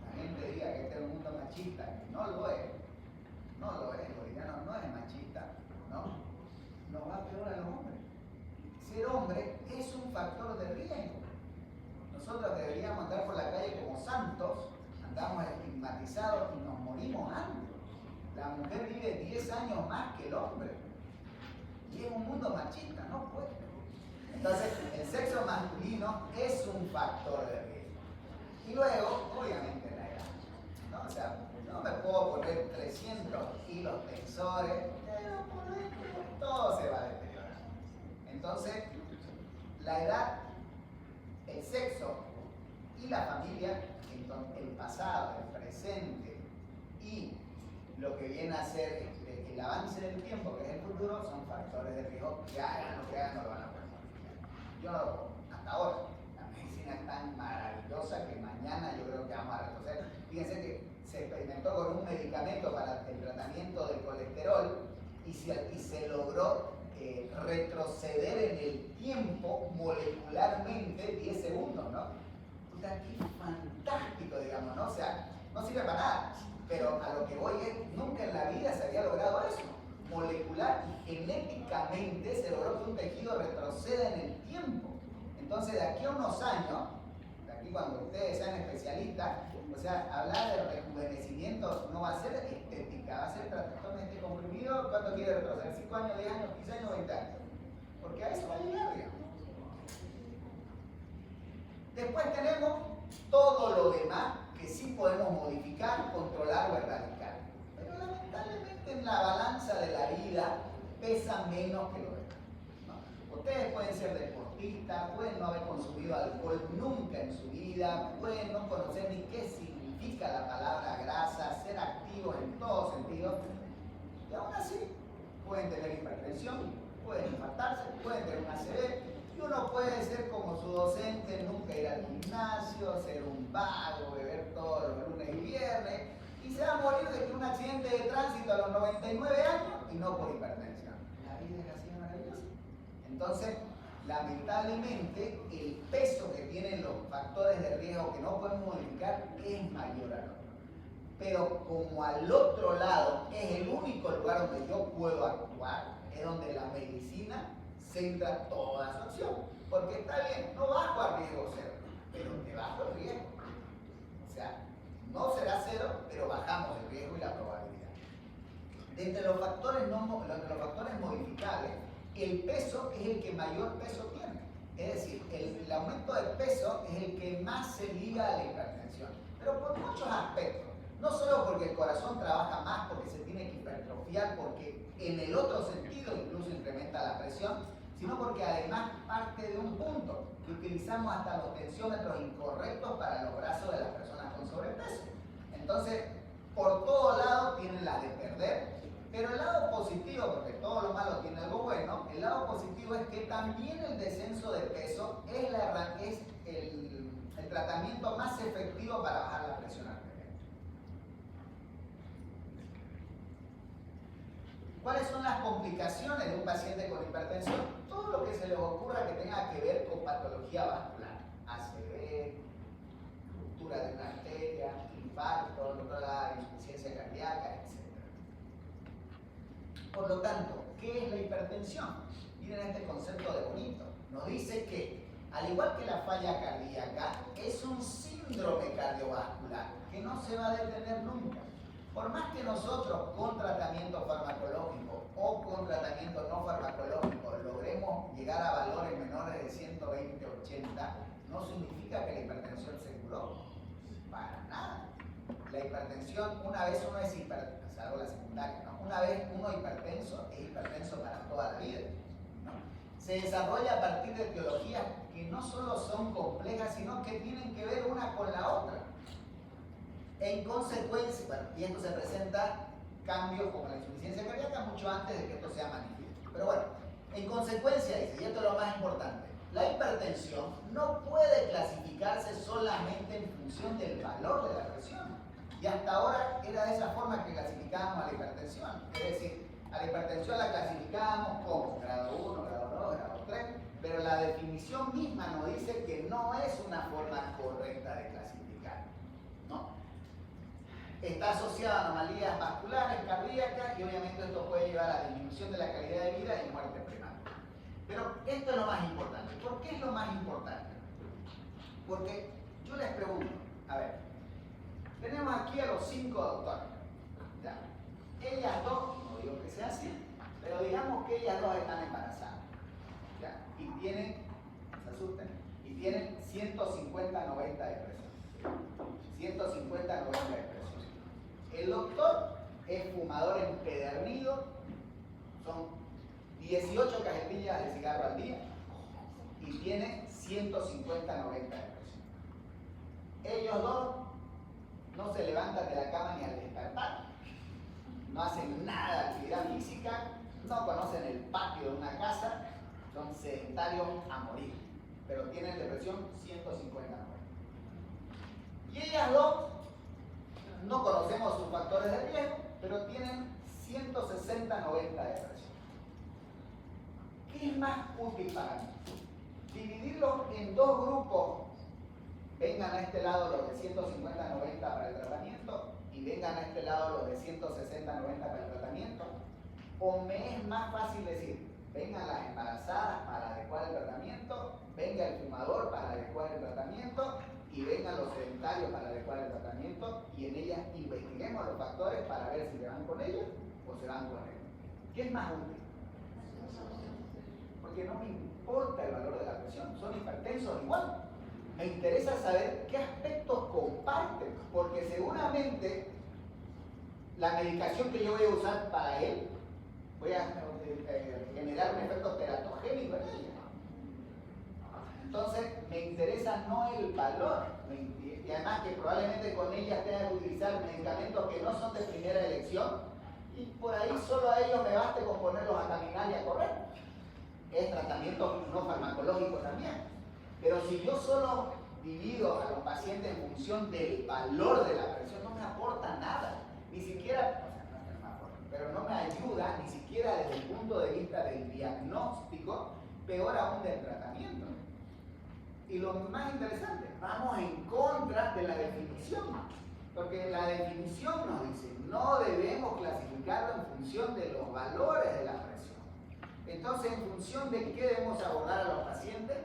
la gente diga que este es un mundo machista, que no lo es, el boliviano no es machista, ¿no? Nos va peor a los hombres. Ser hombre es un factor de riesgo. Nosotros deberíamos estar estigmatizados y nos morimos antes. La mujer vive 10 años más que el hombre. Y es un mundo machista, no puede. Entonces, el sexo masculino es un factor de riesgo. Y luego, obviamente, la edad, ¿no? O sea, no me puedo poner 300 kilos tensores, pero por dentro todo se va a deteriorar. Entonces, la edad, el sexo y la familia, entonces, el pasado, el presente y lo que viene a ser el avance del tiempo, que es el futuro, son factores de riesgo que hagan lo que hagan, no lo van a poder modificar. Yo no lo puedo, hasta ahora. La medicina es tan maravillosa que mañana yo creo que vamos a retroceder. Fíjense que se experimentó con un medicamento para el tratamiento del colesterol y se logró retroceder en el tiempo molecularmente 10 segundos, ¿no? Puta, qué fantástico, digamos, ¿no? O sea, no sirve para nada, pero a lo que voy es, nunca en la vida se había logrado eso. Molecular y genéticamente se logró que un tejido retroceda en el tiempo. Entonces, de aquí a unos años, de aquí cuando ustedes sean especialistas, o sea, hablar de rejuvenecimiento no va a ser estética, va a ser tome este comprimido, ¿cuánto quiere retroceder? 5 años, 10 años, 15 años, 20 años. Porque a eso va a llegar, digamos. Después tenemos todo lo demás que sí podemos modificar, controlar o erradicar. Pero lamentablemente en la balanza de la vida pesa menos que lo demás, ¿no? Ustedes pueden ser deportistas, pueden no haber consumido alcohol nunca en su vida, pueden no conocer ni qué significa la palabra grasa, ser activos en todos sentidos, y aún así pueden tener hipertensión, pueden infartarse, pueden tener una ACV, y uno puede ser como su docente, nunca ir al gimnasio, ser un vago, beber todos los lunes y viernes, y se va a morir de un accidente de tránsito a los 99 años y no por hipertensión. La vida es así de maravillosa. Entonces, lamentablemente, el peso que tienen los factores de riesgo que no podemos modificar es mayor al otro. Pero como al otro lado es el único lugar donde yo puedo actuar, es donde la medicina centra toda su acción. Porque está bien, no bajo al riesgo cero, pero te bajo el riesgo. O sea, no será cero, pero bajamos el riesgo y la probabilidad. Entre los factores modificables, el peso es el que mayor peso tiene. Es decir, el aumento de peso es el que más se liga a la hipertensión. Pero por muchos aspectos. No solo porque el corazón trabaja más, porque se tiene que hipertrofiar, porque en el otro sentido incluso incrementa la presión, sino porque además parte de un punto que utilizamos hasta los tensiómetros incorrectos para los brazos de las personas con sobrepeso. Entonces, por todo lado tienen la de perder, pero el lado positivo, porque todo lo malo tiene algo bueno, el lado positivo es que también el descenso de peso es el tratamiento más efectivo para bajar la presión arterial. ¿Cuáles son las complicaciones de un paciente con hipertensión? Todo lo que se les ocurra que tenga que ver con patología vascular, ACV, ruptura de una arteria, infarto, insuficiencia cardíaca, etc. Por lo tanto, ¿qué es la hipertensión? Miren este concepto de bonito. Nos dice que, al igual que la falla cardíaca, es un síndrome cardiovascular que no se va a detener nunca. Por más que nosotros con tratamiento farmacológico o con tratamiento no farmacológico logremos llegar a valores menores de 120, 80, no significa que la hipertensión se curó. Para nada. La hipertensión, una vez uno es hipertenso, salvo la secundaria, ¿no? Una vez uno hipertenso, es hipertenso para toda la vida, ¿no? Se desarrolla a partir de etiologías que no solo son complejas, sino que tienen que ver una con la otra. En consecuencia, bueno, y esto se presenta cambios como la insuficiencia cardíaca mucho antes de que esto sea manifiesto. Pero bueno, en consecuencia dice, y esto es lo más importante, la hipertensión no puede clasificarse solamente en función del valor de la presión. Y hasta ahora era de esa forma que clasificábamos a la hipertensión. Es decir, a la hipertensión la clasificábamos como grado 1, grado 2, grado 3, pero la definición misma nos dice que no es una forma correcta de clasificar, ¿no? Está asociada a anomalías vasculares, cardíacas, y obviamente esto puede llevar a disminución de la calidad de vida y muerte prematura. Pero esto es lo más importante. ¿Por qué es lo más importante? Porque yo les pregunto, a ver, tenemos aquí a los 5 doctores. ¿Ya? Ellas dos, no digo que sea así, pero digamos que ellas dos están embarazadas. ¿Ya? Y tienen, no se asusten, y tienen 150-90 de presión. 150-90 de presión. El doctor es fumador empedernido, son 18 cajetillas de cigarro al día y tiene 150-90 de presión. Ellos dos no se levantan de la cama ni al despertar, no hacen nada de actividad física, no conocen el patio de una casa, son sedentarios a morir, pero tienen depresión 150-90. Y ellas dos, no conocemos sus factores de riesgo, pero tienen 160-90 de depresión. ¿Qué es más útil para mí? Dividirlos en dos grupos. Vengan a este lado los de 150-90 para el tratamiento y vengan a este lado los de 160-90 para el tratamiento. ¿O me es más fácil decir, vengan las embarazadas para adecuar el tratamiento, venga el fumador para adecuar el tratamiento y vengan los sedentarios para adecuar el tratamiento y en ellas investiguemos los factores para ver si se van con ellas o se van con él? ¿Qué es más útil? Porque no me importa el valor de la presión, son hipertensos igual. Me interesa saber qué aspectos comparten, porque seguramente la medicación que yo voy a usar para él, voy a generar un efecto teratogénico en ella. Entonces, me interesa no el valor, y además que probablemente con ellas tenga que utilizar medicamentos que no son de primera elección, y por ahí solo a ellos me baste con ponerlos a caminar y a correr. Es tratamiento no farmacológico también. Pero si yo solo divido a los pacientes en función del valor de la presión, no me aporta nada. Ni siquiera, pero no me ayuda ni siquiera desde el punto de vista del diagnóstico, peor aún del tratamiento. Y lo más interesante, vamos en contra de la definición. Porque la definición nos dice, no debemos clasificarlo en función de los valores de la presión. Entonces, en función de qué debemos abordar a los pacientes,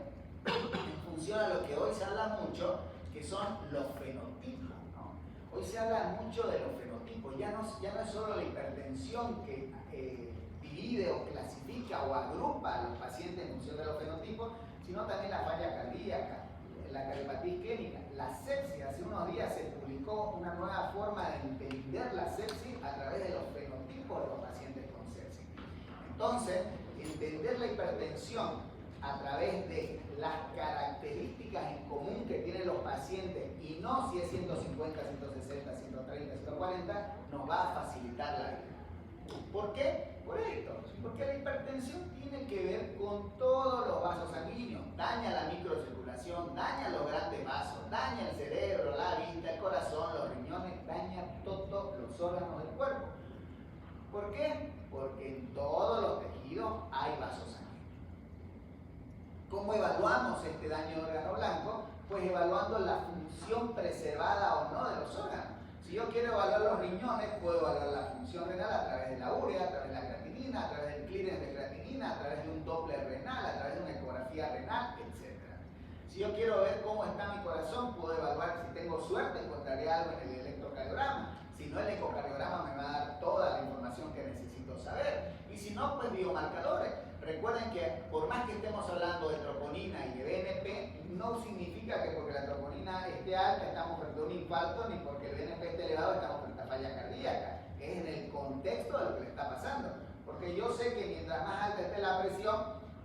en función a lo que hoy se habla mucho, que son los fenotipos, ¿no? Hoy se habla mucho de los fenotipos, ya no es solo la hipertensión que divide o clasifica o agrupa a los pacientes en función de los fenotipos, sino también la falla cardíaca, la cardiopatía isquémica, la sepsis. Hace unos días se publicó una nueva forma de entender la sepsis a través de los fenotipos de los pacientes con sepsis. Entonces, entender la hipertensión a través de las características en común que tienen los pacientes y no si es 150, 160, 130, 140, nos va a facilitar la vida. ¿Por qué? Por esto, porque la hipertensión tiene que ver con todos los vasos sanguíneos, daña la microcirculación, daña los grandes vasos, daña el cerebro, la vista, el corazón, los riñones, daña todos los órganos del cuerpo. ¿Por qué? Porque en todos los tejidos hay vasos sanguíneos. ¿Cómo evaluamos este daño de órgano blanco? Pues evaluando la función preservada o no de los órganos. Si yo quiero evaluar los riñones, puedo evaluar la función renal a través de la urea, a través de la creatinina, a través del clearance de creatinina, a través de un Doppler renal, a través de una ecografía renal, etc. Si yo quiero ver cómo está mi corazón, puedo evaluar, si tengo suerte, encontraré algo en el electrocardiograma. Si no, el ecocardiograma me va a dar toda la información que necesito saber. Y si no, pues biomarcadores. Recuerden que por más que estemos hablando de troponina y de BNP, no significa que porque la troponina esté alta estamos frente a un infarto, ni porque el BNP esté elevado estamos frente a falla cardíaca. Es en el contexto de lo que le está pasando. Porque yo sé que mientras más alta esté la presión,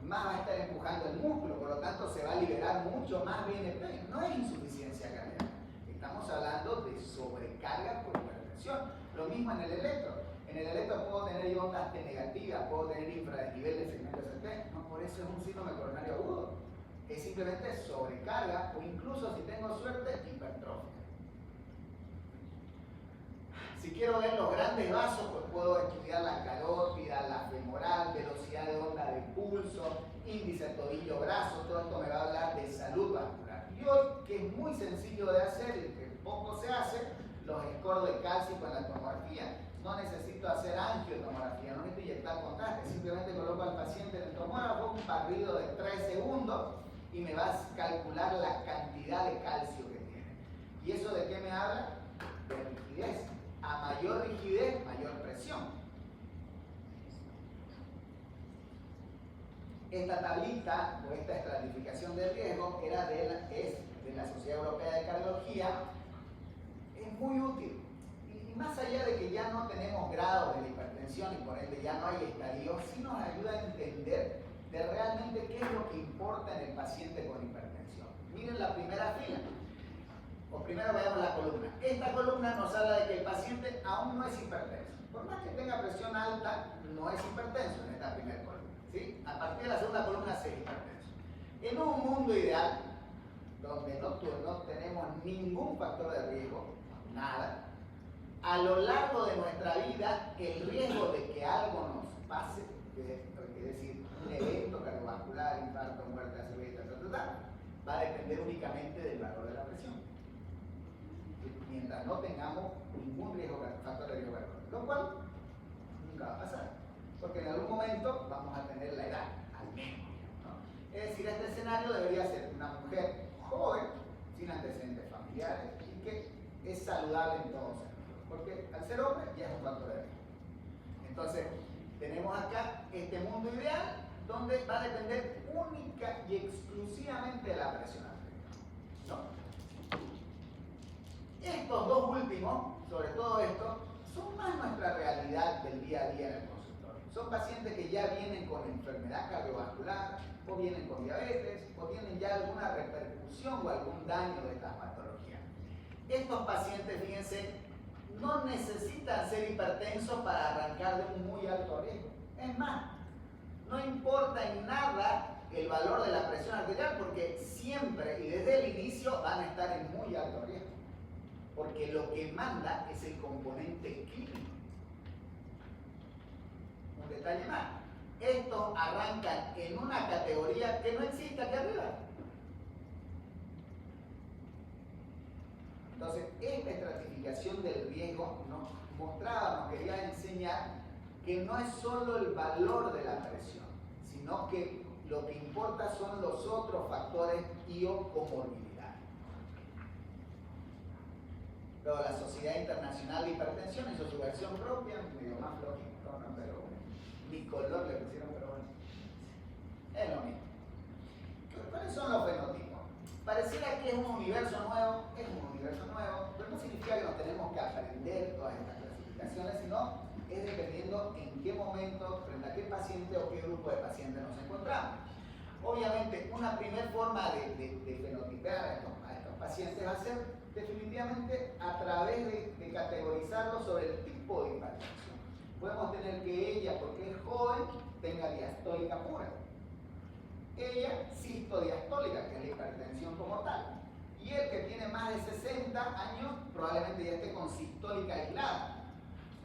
más va a estar empujando el músculo, por lo tanto se va a liberar mucho más BNP. No es insuficiencia cardíaca. Estamos hablando de sobrecarga por hipertensión. Lo mismo en el electro. En el electro puedo tener yo ondas T negativas, puedo tener infradesnivel de segmento ST, no por eso es un síndrome coronario agudo. Es simplemente sobrecarga o incluso si tengo suerte, hipertrofia. Si quiero ver los grandes vasos, pues puedo estudiar la carótida, la femoral, velocidad de onda de pulso, índice tobillo-brazo, todo esto me va a hablar de salud vascular. Y hoy, que es muy sencillo de hacer y que poco se hace, los scores de calcio con la tomografía. No necesito hacer angiotomografía, no necesito inyectar contraste, simplemente coloco al paciente en el tomógrafo, un barrido de 3 segundos y me vas a calcular la cantidad de calcio que tiene. ¿Y eso de qué me habla? Del Esta tablita o esta estratificación de riesgo es de la Sociedad Europea de Cardiología. Es muy útil. Y más allá de que ya no tenemos grados de la hipertensión y por ende ya no hay estadios, sí nos ayuda a entender de realmente qué es lo que importa en el paciente con hipertensión. Miren la primera fila. O primero veamos la columna. Esta columna nos habla de que el paciente aún no es hipertenso. Por más que tenga presión alta, no es hipertenso en esta primera columna. ¿Sí? A partir de la segunda columna sí es hipertenso. En un mundo ideal, donde no tenemos ningún factor de riesgo, nada, a lo largo de nuestra vida, el riesgo de que algo nos pase, es decir, un evento cardiovascular, infarto, muerte súbita, va a depender únicamente del valor de la presión. Mientras no tengamos ningún factor de riesgo cardiovascular, lo cual nunca va a pasar, porque en algún momento vamos a tener la edad, al menos, ¿no? Es decir, este escenario debería ser una mujer joven, sin antecedentes familiares y que es saludable en todos sentidos, porque al ser hombre ya es un factor de riesgo. Entonces, tenemos acá este mundo ideal donde va a depender única y exclusivamente de la presión arterial, ¿no? Estos dos últimos, sobre todo esto, son más nuestra realidad del día a día en el consultorio. Son pacientes que ya vienen con enfermedad cardiovascular, o vienen con diabetes, o tienen ya alguna repercusión o algún daño de esta patología. Estos pacientes, fíjense, no necesitan ser hipertensos para arrancar de un muy alto riesgo. Es más, no importa en nada el valor de la presión arterial porque siempre y desde el inicio van a estar en muy alto riesgo. Porque lo que manda es el componente clínico. Un detalle más. Estos arrancan en una categoría que no existe aquí arriba. Entonces, esta estratificación del riesgo nos quería enseñar que no es solo el valor de la presión, sino que lo que importa son los otros factores y o comorbilidades. Luego la Sociedad Internacional de Hipertensión hizo su versión propia, medio más flojito, ¿no? Pero ni color le pusieron, pero bueno, es lo mismo. ¿Cuáles son los fenotipos? Pareciera que es un universo nuevo, pero no significa que nos tenemos que aprender todas estas clasificaciones, sino es dependiendo en qué momento, frente a qué paciente o qué grupo de pacientes nos encontramos. Obviamente, una primera forma de fenotipear a estos pacientes va a ser definitivamente a través de categorizarlos sobre el tipo de hipertensión. Podemos tener que ella, porque es joven, tenga diastólica pura. Ella, sistodiastólica, que es la hipertensión como tal. Y el que tiene más de 60 años, probablemente ya esté con sistólica aislada.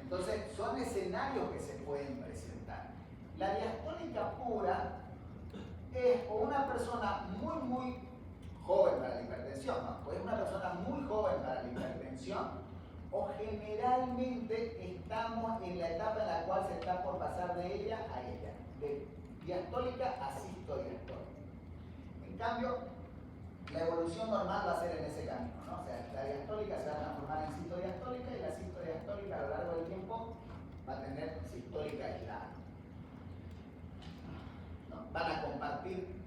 Entonces, son escenarios que se pueden presentar. La diastólica pura es o una persona muy joven para la hipertensión, ¿no? O es una persona muy joven para la hipertensión, o generalmente estamos en la etapa en la cual se está por pasar de ella a ella, de diastólica a sistodiastólica. En cambio, la evolución normal va a ser en ese camino, ¿no? O sea, la diastólica se va a transformar en sistodiastólica y la sistodiastólica a lo largo del tiempo va a tener sistólica aislada. ¿No? Van a compartir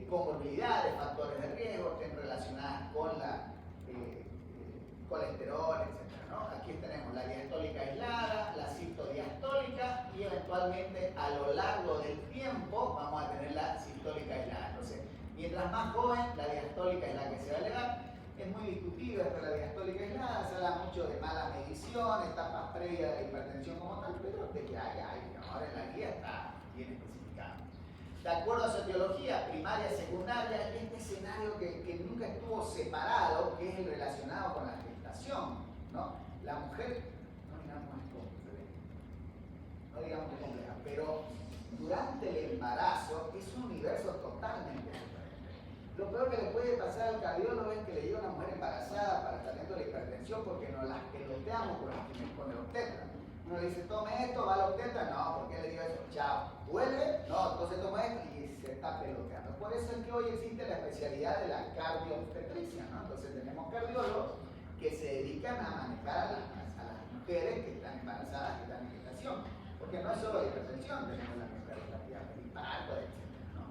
comorbilidades, factores de riesgo, estén relacionadas con la colesterol, etc., ¿no? Aquí tenemos la diastólica aislada, la sistodiastólica y eventualmente a lo largo del tiempo vamos a tener la sistólica aislada. Entonces, mientras más joven, la diastólica es la que se va a elevar. Es muy discutido esto de la diastólica aislada, se habla mucho de mala medición, etapas previas de la hipertensión como tal, pero de que hay, ahora en la guía está bien especificado. De acuerdo a su etiología, primaria, secundaria, este escenario que nunca estuvo separado, que es el relacionado con la gestación, ¿no? La mujer, no digamos que compleja, pero durante el embarazo es un universo totalmente diferente. Lo peor que le puede pasar al cardiólogo es que le llegue una mujer embarazada para tratamiento de la hipertensión porque nos las peloteamos con el obstetra. Uno le dice, tome esto, va al obstetra, no, ¿por qué le digo eso? Chao. ¿Duele? No, entonces toma esto y se está peloteando. Por eso es que hoy existe la especialidad de la cardioobstetricia, ¿no? Entonces tenemos cardiólogos que se dedican a manejar a las mujeres que están embarazadas, que están en gestación. Porque no es solo hipertensión, tenemos la cardiopatía periparto, etc., ¿no?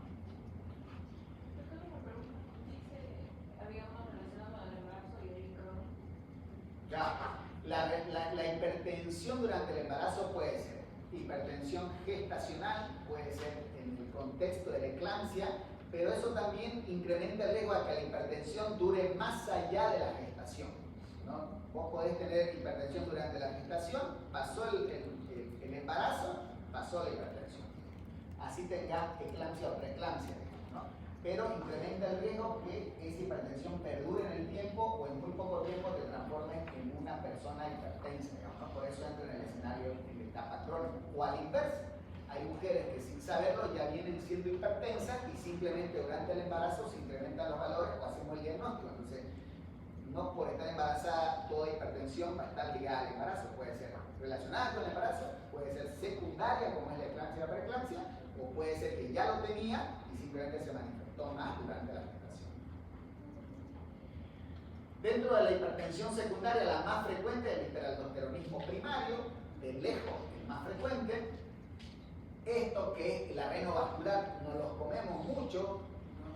Ya. La hipertensión durante el embarazo puede ser hipertensión gestacional, puede ser en el contexto de la eclampsia, pero eso también incrementa el riesgo de que la hipertensión dure más allá de la gestación, ¿no? Vos podés tener hipertensión durante la gestación, pasó el embarazo, pasó la hipertensión. Así tengas eclampsia o preeclampsia, ¿no? Pero incrementa el riesgo que esa hipertensión perdure en el tiempo o en muy poco tiempo te transforme en una persona hipertensa, digamos, ¿no? Por eso entra en el escenario de etapa crónica. O al inverso, hay mujeres que sin saberlo ya vienen siendo hipertensas y simplemente durante el embarazo se incrementan los valores o hacemos el diagnóstico. Entonces, no por estar embarazada toda hipertensión va a estar ligada al embarazo, puede ser relacionada con el embarazo, puede ser secundaria como es la eclampsia o la preeclampsia, o puede ser que ya lo tenía y simplemente se manifestó más durante la gestación. Dentro de la hipertensión secundaria, la más frecuente es el hiperaldosteronismo primario, de lejos el más frecuente. Esto que la renovascular nos los comemos mucho.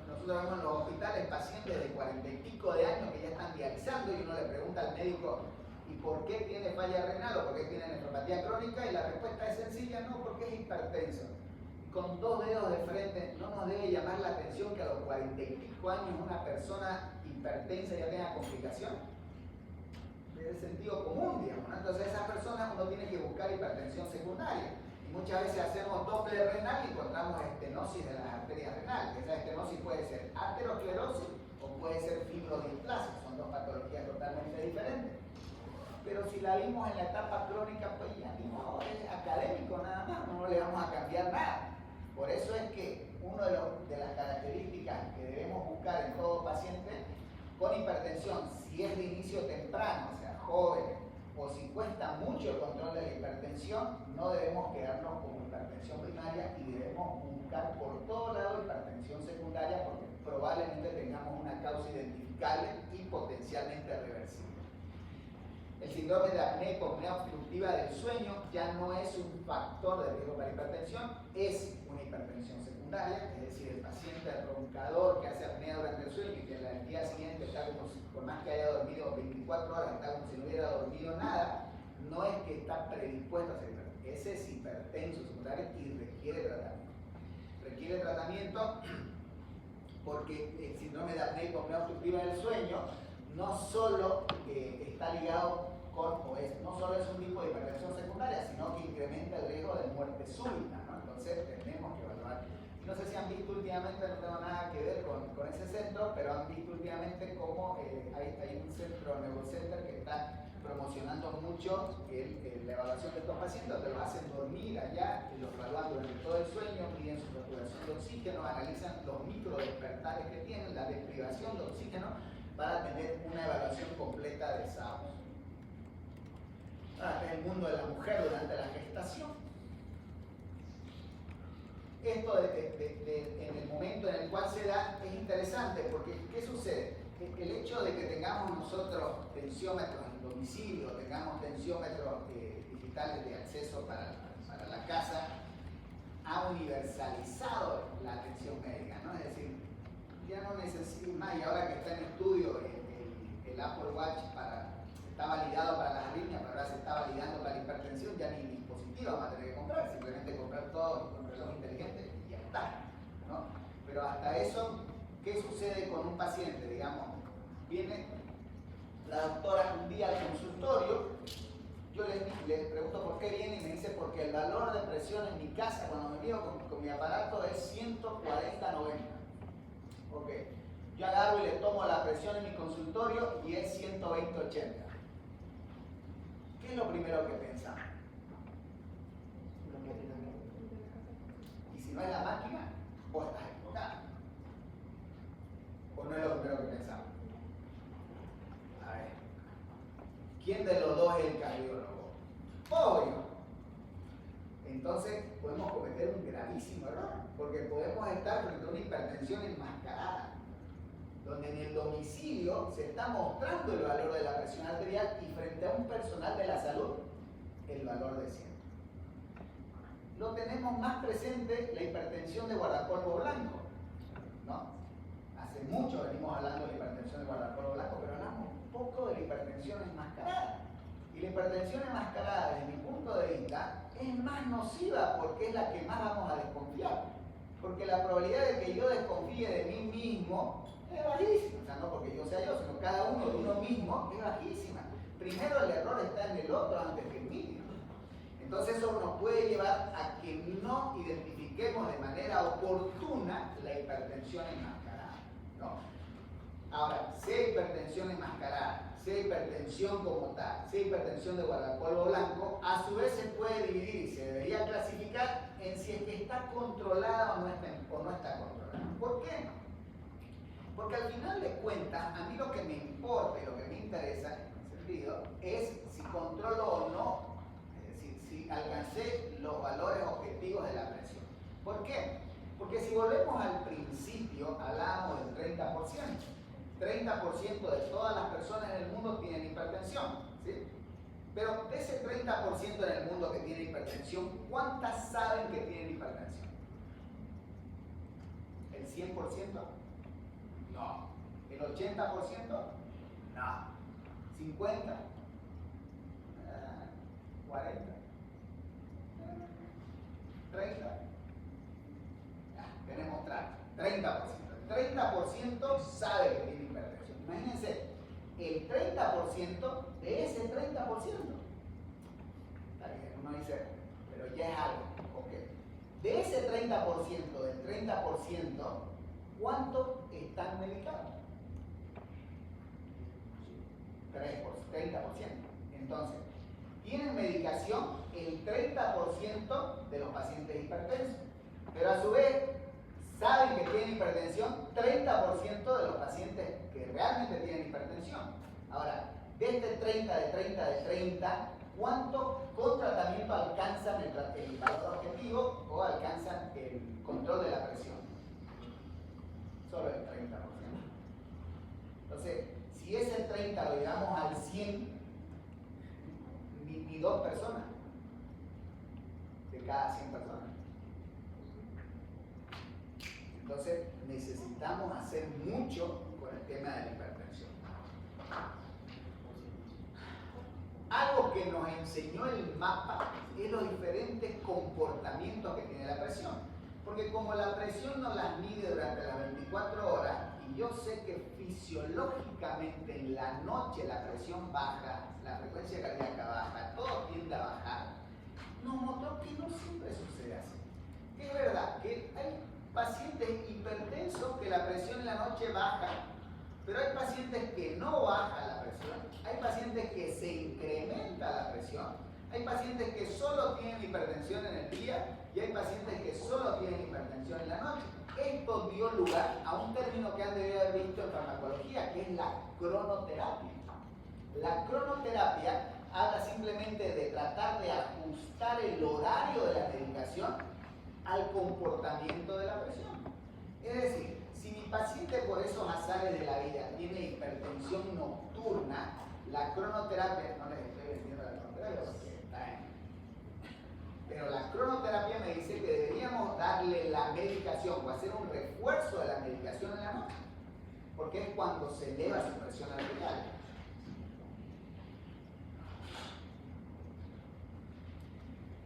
Nosotros vemos en los hospitales pacientes de 40 y pico de años que ya están dializando y uno le pregunta al médico ¿y por qué tiene falla renal o por qué tiene nefropatía crónica? Y la respuesta es sencilla, no, porque es hipertenso. Con 2 dedos de frente no nos debe llamar la atención que a los 40 y pico años una persona hipertensa ya tenga complicación. Es el sentido común, digamos, ¿no? Entonces esas personas uno tiene que buscar hipertensión secundaria. Muchas veces hacemos doble renal y encontramos estenosis de las arterias renales. Esa estenosis puede ser aterosclerosis o puede ser fibrodisplasia. Son 2 patologías totalmente diferentes. Pero si la vimos en la etapa crónica, pues ya ni modo, es académico nada más, no le vamos a cambiar nada. Por eso es que una de las características que debemos buscar en todo paciente con hipertensión, si es de inicio temprano, o sea, joven, o si cuesta mucho el control de la hipertensión, no debemos quedarnos con hipertensión primaria y debemos buscar por todo lado hipertensión secundaria porque probablemente tengamos una causa identificable y potencialmente reversible. El síndrome de apnea hipopnea obstructiva del sueño ya no es un factor de riesgo para hipertensión, es una hipertensión secundaria, es decir, el paciente roncador que hace apnea durante el sueño y que al día siguiente está como si, por más que haya dormido 24 horas, está como si no hubiera dormido nada, no es que está predispuesto a ser hipertenso. Ese es hipertenso secundario y requiere tratamiento. Requiere tratamiento porque el síndrome de apnea hipopnea obstructiva del sueño no solo está ligado no solo es un tipo de hipertensión secundaria, sino que incrementa el riesgo de muerte súbita, ¿no? Entonces tenemos que evaluar. No sé si han visto últimamente, no tengo nada que ver con ese centro, pero han visto últimamente cómo hay un centro Neurocenter que está promocionando mucho la evaluación de estos pacientes, donde los hacen dormir allá y los evalúan durante todo el sueño, miden su saturación de oxígeno, analizan los micro despertares que tienen, la deprivación de oxígeno, para tener una evaluación completa de SAOS. Este es el mundo de la mujer durante la gestación. Esto en el momento en el cual se da es interesante porque ¿qué sucede? El hecho de que tengamos nosotros tensiómetros en domicilio, tengamos tensiómetros digitales de acceso para la casa, ha universalizado la atención médica, ¿no? Es decir, ya no necesito más, y ahora que está en estudio el Apple Watch está validado para las arritmias, pero ahora se está validando para la hipertensión, ya ni dispositivo vamos a tener que comprar, simplemente comprar todo con reloj inteligente y ya está, ¿no? Pero hasta eso, ¿qué sucede con un paciente? Digamos, viene la doctora un día al consultorio, yo le pregunto por qué viene y me dice porque el valor de presión en mi casa cuando me mido con mi aparato es 140/90. Ok, yo agarro y le tomo la presión en mi consultorio y es 120/80. ¿Qué es lo primero que pensamos? Y si no es la máquina, vos estás equivocado. ¿O no es lo primero que pensamos? A ver, ¿quién de los dos es el cardiólogo? Obvio. Entonces podemos cometer un gravísimo error, porque podemos estar frente a una hipertensión enmascarada, donde en el domicilio se está mostrando el valor de la presión arterial y frente a un personal de la salud, el valor de 100. Lo tenemos más presente la hipertensión de guardapolvo blanco, ¿no? Hace mucho venimos hablando de la hipertensión de guardapolvo blanco, pero hablamos poco de la hipertensión enmascarada. Y la hipertensión enmascarada, desde mi punto de vista, es más nociva porque es la que más vamos a desconfiar. Porque la probabilidad de que yo desconfíe de mí mismo es bajísima. O sea, no porque yo sea yo, sino cada uno de uno mismo es bajísima. Primero el error está en el otro antes que en mí. Entonces eso nos puede llevar a que no identifiquemos de manera oportuna la hipertensión enmascarada, ¿no? Ahora, si hay hipertensión enmascarada, si hay hipertensión como tal, si hay hipertensión de guardapolvo blanco, a su vez se puede dividir y se debería clasificar en si es que está controlada o no está controlada. ¿Por qué? Porque al final de cuentas, a mí lo que me importa y lo que me interesa, en ese sentido, es si controlo o no, es decir, si alcancé los valores objetivos de la presión. ¿Por qué? Porque si volvemos al principio, hablábamos del 30%. 30% de todas las personas en el mundo tienen hipertensión, ¿sí? Pero de ese 30% en el mundo que tiene hipertensión, ¿cuántas saben que tienen hipertensión? ¿El 100%? No. ¿El 80%? No. ¿50? 40. 30. Tenemos 30%. 30% sabe que tiene hipertensión. Imagínense, el 30% de ese 30%. Está bien, uno dice, pero ya es algo. Okay. De ese 30%, del 30%, ¿cuántos están medicados? 30%. Entonces, tienen medicación el 30% de los pacientes hipertensos. Pero a su vez, saben que tienen hipertensión 30% de los pacientes que realmente tienen hipertensión. Ahora, de este 30, ¿cuánto con tratamiento alcanzan el valor objetivo o alcanzan el control de la presión? Solo el 30%. Entonces, si ese 30 lo llevamos al 100, ni 2 personas de cada 100 personas. Entonces necesitamos hacer mucho con el tema de la hipertensión. Algo que nos enseñó el mapa es los diferentes comportamientos que tiene la presión. Porque como la presión no las mide durante las 24 horas, y yo sé que fisiológicamente en la noche la presión baja, la frecuencia cardíaca baja, todo tiende a bajar, nos mostró que no siempre sucede así. Que es verdad que hay pacientes hipertensos que la presión en la noche baja, pero hay pacientes que no baja la presión, hay pacientes que se incrementa la presión, hay pacientes que solo tienen hipertensión en el día y hay pacientes que solo tienen hipertensión en la noche. Esto dio lugar a un término que han debido haber visto en farmacología, que es la cronoterapia. La cronoterapia habla simplemente de tratar de ajustar el horario de la medicación al comportamiento de la presión. Es decir, si mi paciente por esos azares de la vida tiene hipertensión nocturna, la cronoterapia, no les estoy vendiendo la cronoterapia porque está en... Pero la cronoterapia me dice que deberíamos darle la medicación o hacer un refuerzo de la medicación en la noche, porque es cuando se eleva su presión arterial.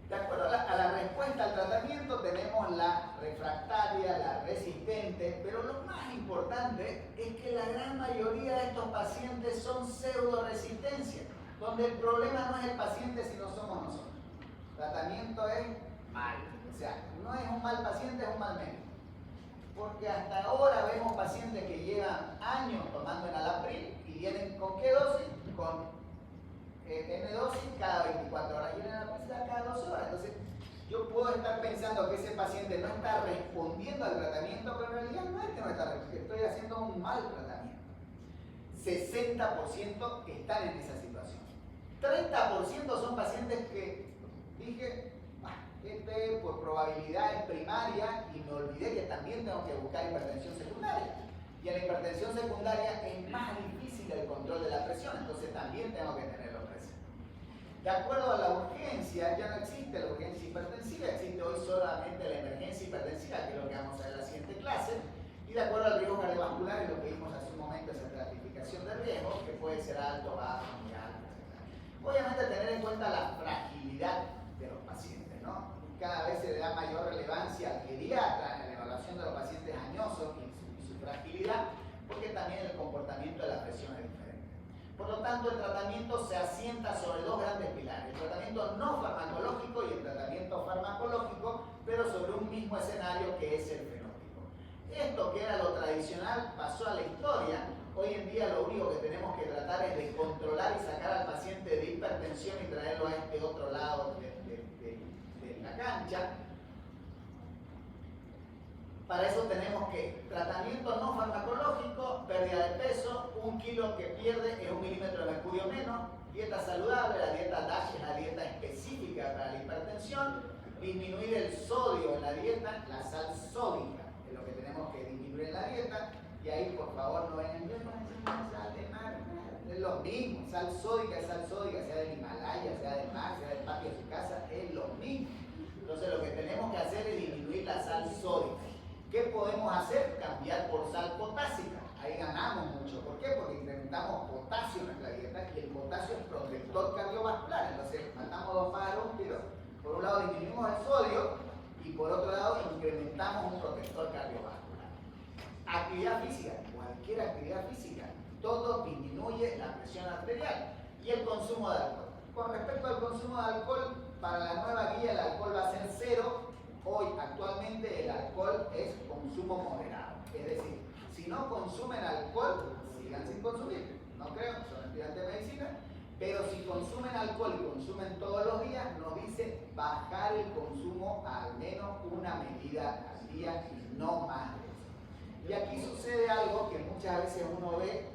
De acuerdo a la respuesta al tratamiento tenemos la refractaria, la resistente, pero lo más importante es que la gran mayoría de estos pacientes son pseudo-resistencia, donde el problema no es el paciente sino somos nosotros. El tratamiento es mal, o sea, no es un mal paciente, es un mal médico. Porque hasta ahora vemos pacientes que llevan años tomando enalapril y vienen con qué dosis, con N-dosis cada 24 horas y enalapril cada 12 horas. Entonces, yo puedo estar pensando que ese paciente no está respondiendo al tratamiento, pero en realidad no es que no está respondiendo, estoy haciendo un mal tratamiento. 60% están en esa situación. 30% son pacientes que dije, por probabilidad es primaria y me olvidé que también tengo que buscar hipertensión secundaria. Y en la hipertensión secundaria es más difícil el control de la presión, entonces también tengo que tenerlo presente. De acuerdo a la urgencia, ya no existe la urgencia hipertensiva, existe hoy solamente la emergencia hipertensiva, que es lo que vamos a ver en la siguiente clase. Y de acuerdo al riesgo cardiovascular, es lo que vimos hace un momento, esa estratificación de riesgo, que puede ser alto, bajo, muy alto, etc. Obviamente asienta sobre dos grandes pilares, el tratamiento no farmacológico y el tratamiento farmacológico, pero sobre un mismo escenario que es el fenótipo. Esto que era lo tradicional pasó a la historia. Hoy en día lo único que tenemos que tratar es de controlar y sacar al paciente de hipertensión y traerlo a este otro lado de la cancha. Para eso tenemos que tratamiento no farmacológico, pérdida de peso, 1 kilo que pierde es 1 milímetro de mercurio menos, dieta saludable, la dieta DASH es la dieta específica para la hipertensión, disminuir el sodio en la dieta, la sal sódica es lo que tenemos que disminuir en la dieta, y ahí por favor no vengan, sal de mar, es lo mismo, sal sódica, sea del Himalaya, sea del mar, sea del patio de su casa, es lo mismo. Entonces lo que tenemos que hacer es disminuir la sal sódica. ¿Qué podemos hacer? Cambiar por sal potásica. Ahí ganamos mucho. ¿Por qué? Porque incrementamos potasio en nuestra dieta y el potasio es protector cardiovascular. Entonces matamos dos pájaros de un tiro. Por un lado disminuimos el sodio y por otro lado incrementamos un protector cardiovascular. Actividad física, cualquier actividad física, todo disminuye la presión arterial. Y el consumo de alcohol. Con respecto al consumo de alcohol, para la nueva guía el alcohol va a ser 0. Hoy, actualmente, el alcohol es consumo moderado. Es decir, si no consumen alcohol, sigan sin consumir. No creo, son estudiantes de medicina. Pero si consumen alcohol y consumen todos los días, nos dice bajar el consumo a al menos una medida al día y no más de eso. Y aquí sucede algo que muchas veces uno ve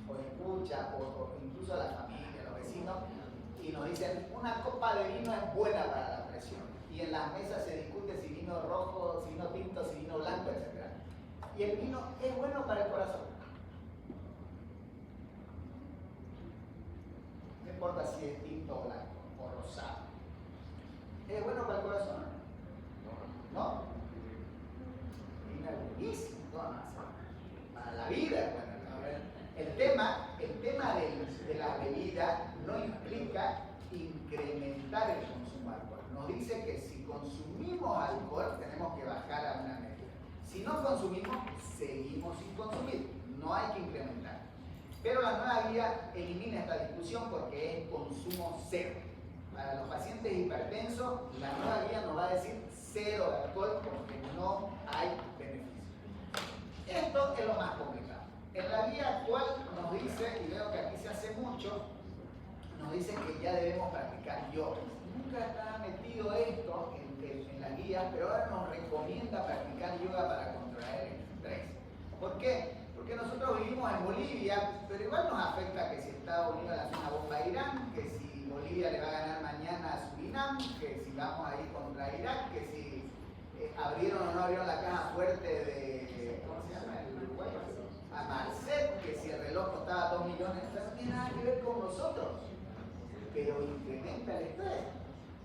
o escucha, o incluso a la familia, a los vecinos, y nos dicen, una copa de vino es buena para la presión. Y en las mesas se discute si vino rojo, si vino tinto, si vino blanco, etc. Y el vino es bueno para el corazón. No importa si es tinto o blanco o rosado. ¿Es bueno para el corazón? ¿No? Vino es buenísimo. Para la vida es bueno. El tema de la bebida no implica incrementar el consumo de alcohol. Nos dice que si consumimos alcohol tenemos que bajar a una medida. Si no consumimos, seguimos sin consumir. No hay que incrementar. Pero la nueva guía elimina esta discusión porque es consumo 0. Para los pacientes hipertensos, la nueva guía nos va a decir 0 de alcohol porque no hay beneficio. Esto es lo más complicado. En la guía actual nos dice, y veo que aquí se hace mucho, nos dice que ya debemos practicar yoga. Nunca está metido esto en la guía, pero ahora nos recomienda practicar yoga para controlar el estrés. ¿Por qué? Porque nosotros vivimos en Bolivia, pero igual nos afecta que si Estados Unidos le hace una bomba a Irán, que si Bolivia le va a ganar mañana a Surinam, que si vamos a ir contra Irak, que si abrieron o no abrieron la caja fuerte de, ¿cómo se llama? El Uruguay, a Marcet, que si el reloj costaba 2 millones, eso no tiene nada que ver con nosotros, pero incrementa el estrés.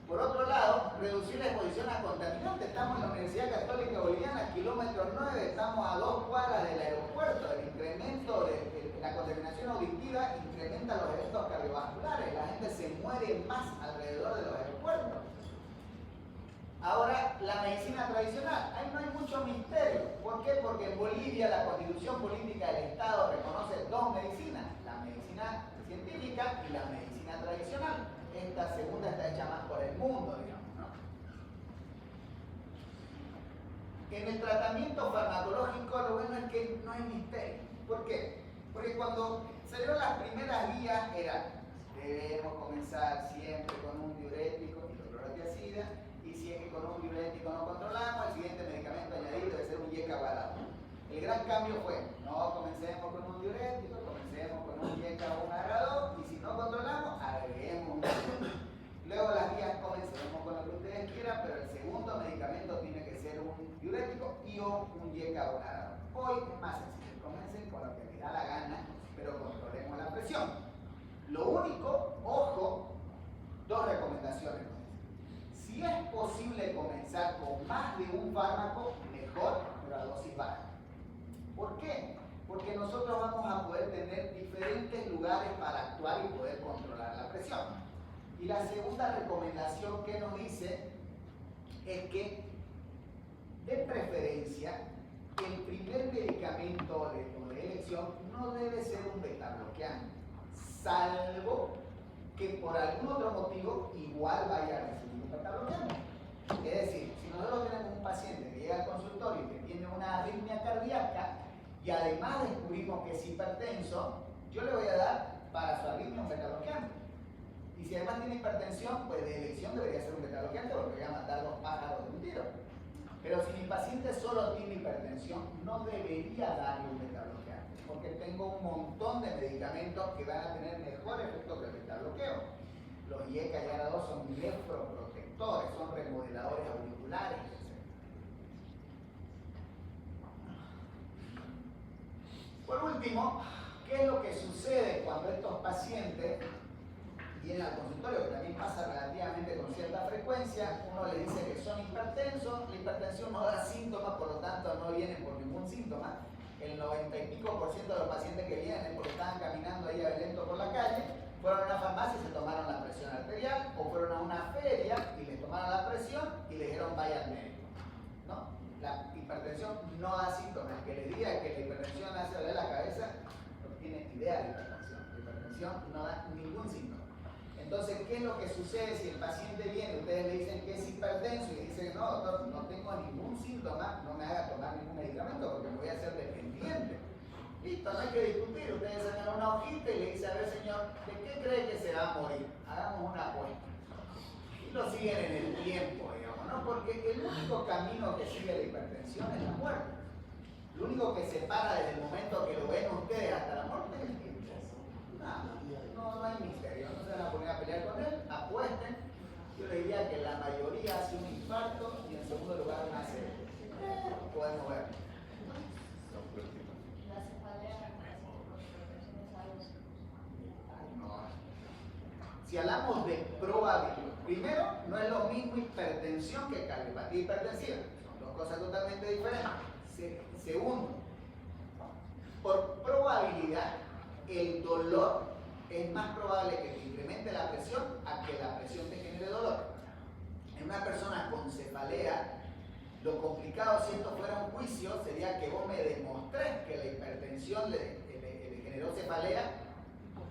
Por otro lado, reducir la exposición a contaminantes. Estamos en la Universidad Católica Boliviana, kilómetro 9, estamos a 2 cuadras del aeropuerto. El incremento de la contaminación auditiva incrementa los eventos cardiovasculares. La gente se muere más alrededor de los aeropuertos. Ahora, la medicina tradicional. Ahí no hay mucho misterio. ¿Por qué? Porque en Bolivia la constitución política del Estado reconoce 2 medicinas. La medicina científica y la medicina tradicional. Esta segunda está hecha más por el mundo, digamos, ¿no? En el tratamiento farmacológico lo bueno es que no hay misterio. ¿Por qué? Porque cuando salieron las primeras guías era debemos comenzar siempre con un diurético y cloratiazida, y si es que con un diurético no controlamos, el siguiente medicamento añadido debe ser un YECA barato. El gran cambio fue, no comencemos con un diurético, comencemos con un YECA o un ARA2, y si no controlamos, agreguemos un diurético. Luego las guías comencemos con lo que ustedes quieran, pero el segundo medicamento tiene que ser un diurético y un YECA o un ARA2. Hoy es más sencillo, comiencen con lo que les da la gana, pero controlemos la presión. Lo único, ojo, 2 recomendaciones. Si es posible comenzar con más de un fármaco, mejor, pero a dosis baja. ¿Por qué? Porque nosotros vamos a poder tener diferentes lugares para actuar y poder controlar la presión. Y la segunda recomendación que nos dice es que, de preferencia, el primer medicamento de elección no debe ser un beta bloqueante, salvo que por algún otro motivo igual vaya a recibir un beta-bloqueante. Es decir, si nosotros tenemos un paciente que llega al consultorio y que tiene una arritmia cardíaca y además descubrimos que es hipertenso, yo le voy a dar para su arritmia un beta-bloqueante. Y si además tiene hipertensión, pues de elección debería ser un beta-bloqueante porque voy a matar 2 pájaros de un tiro. Pero si mi paciente solo tiene hipertensión, no debería darle un beta-bloqueante, porque tengo un montón de medicamentos que van a tener mejor efecto que el beta-bloqueo. Los IECA y ARA2 son nefroprotectores, son remodeladores auriculares, etc. Por último, ¿qué es lo que sucede cuando estos pacientes vienen al consultorio? Que también pasa relativamente con cierta frecuencia. Uno le dice que son hipertensos, la hipertensión no da síntomas, por lo tanto no vienen por ningún síntoma. El 90 y pico % de los pacientes que vienen porque estaban caminando ahí a lento por la calle, fueron a una farmacia y se tomaron la presión arterial, o fueron a una feria y les tomaron la presión y le dijeron vaya al médico, ¿no? La hipertensión no da síntomas. El que le diga que la hipertensión hace doler la cabeza no tiene idea de hipertensión. La hipertensión no da ningún síntoma. Entonces, ¿qué es lo que sucede si el paciente viene, ustedes le dicen que es hipertenso y dicen, no, doctor, no tengo ningún síntoma, no me haga tomar ningún medicamento porque me voy a hacer dependiente? Listo, no hay que discutir, ustedes sacan una hojita y le dicen, a ver señor, ¿de qué cree que se va a morir? Hagamos una apuesta. Y lo siguen en el tiempo, digamos, ¿no? Porque el único camino que sigue la hipertensión es la muerte. Lo único que separa desde el momento que lo ven ustedes hasta la muerte es el tiempo. Nada, no hay misterio, no se van a poner a pelear con él, apuesten. Yo le diría que la mayoría hace un infarto y en segundo lugar una ACV. Podemos ver. La cefalea con hipertensión es algo No. Si hablamos de probabilidad, primero, no es lo mismo hipertensión que cardiopatía hipertensiva. Son dos cosas totalmente diferentes. Segundo, por probabilidad, el dolor es más probable que te incremente la presión a que la presión te genere dolor. En una persona con cefalea, lo complicado si esto fuera un juicio sería que vos me demostrés que la hipertensión le generó cefalea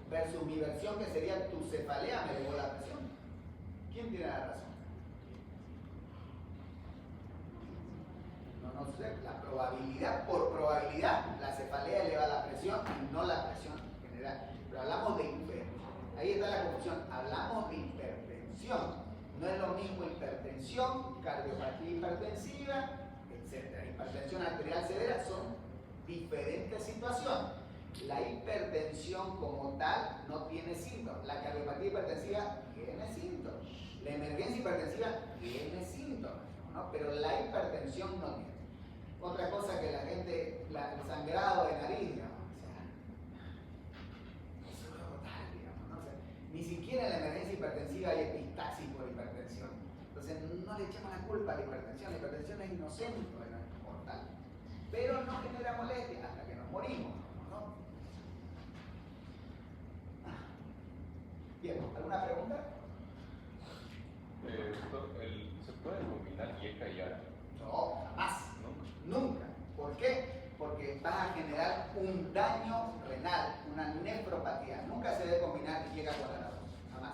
versus mi versión que sería tu cefalea me elevó la presión. ¿Quién tiene la razón? No sé, la probabilidad, por probabilidad, la cefalea eleva la presión y no la presión general. Pero hablamos de hipertensión. Ahí está la confusión. Hablamos de hipertensión. No es lo mismo hipertensión, cardiopatía hipertensiva, etc. Hipertensión arterial severa son diferentes situaciones. La hipertensión como tal no tiene síntomas. La cardiopatía hipertensiva tiene síntomas. La emergencia hipertensiva tiene síntomas, ¿no? Pero la hipertensión no tiene. Otra cosa que la gente, el sangrado de nariz, digamos, eso es total, digamos, ¿no? O sea, ni siquiera en la emergencia hipertensiva hay epistaxis por hipertensión. Entonces no le echamos la culpa a la hipertensión es inocente, no es mortal. Pero no genera molestia hasta que nos morimos, ¿no? Bien, ¿alguna pregunta? ¿Se puede combinar IECA y ARA? No, jamás. Nunca. ¿Por qué? Porque vas a generar un daño renal, una nefropatía. Nunca se debe combinar IECA con ARA2. Jamás.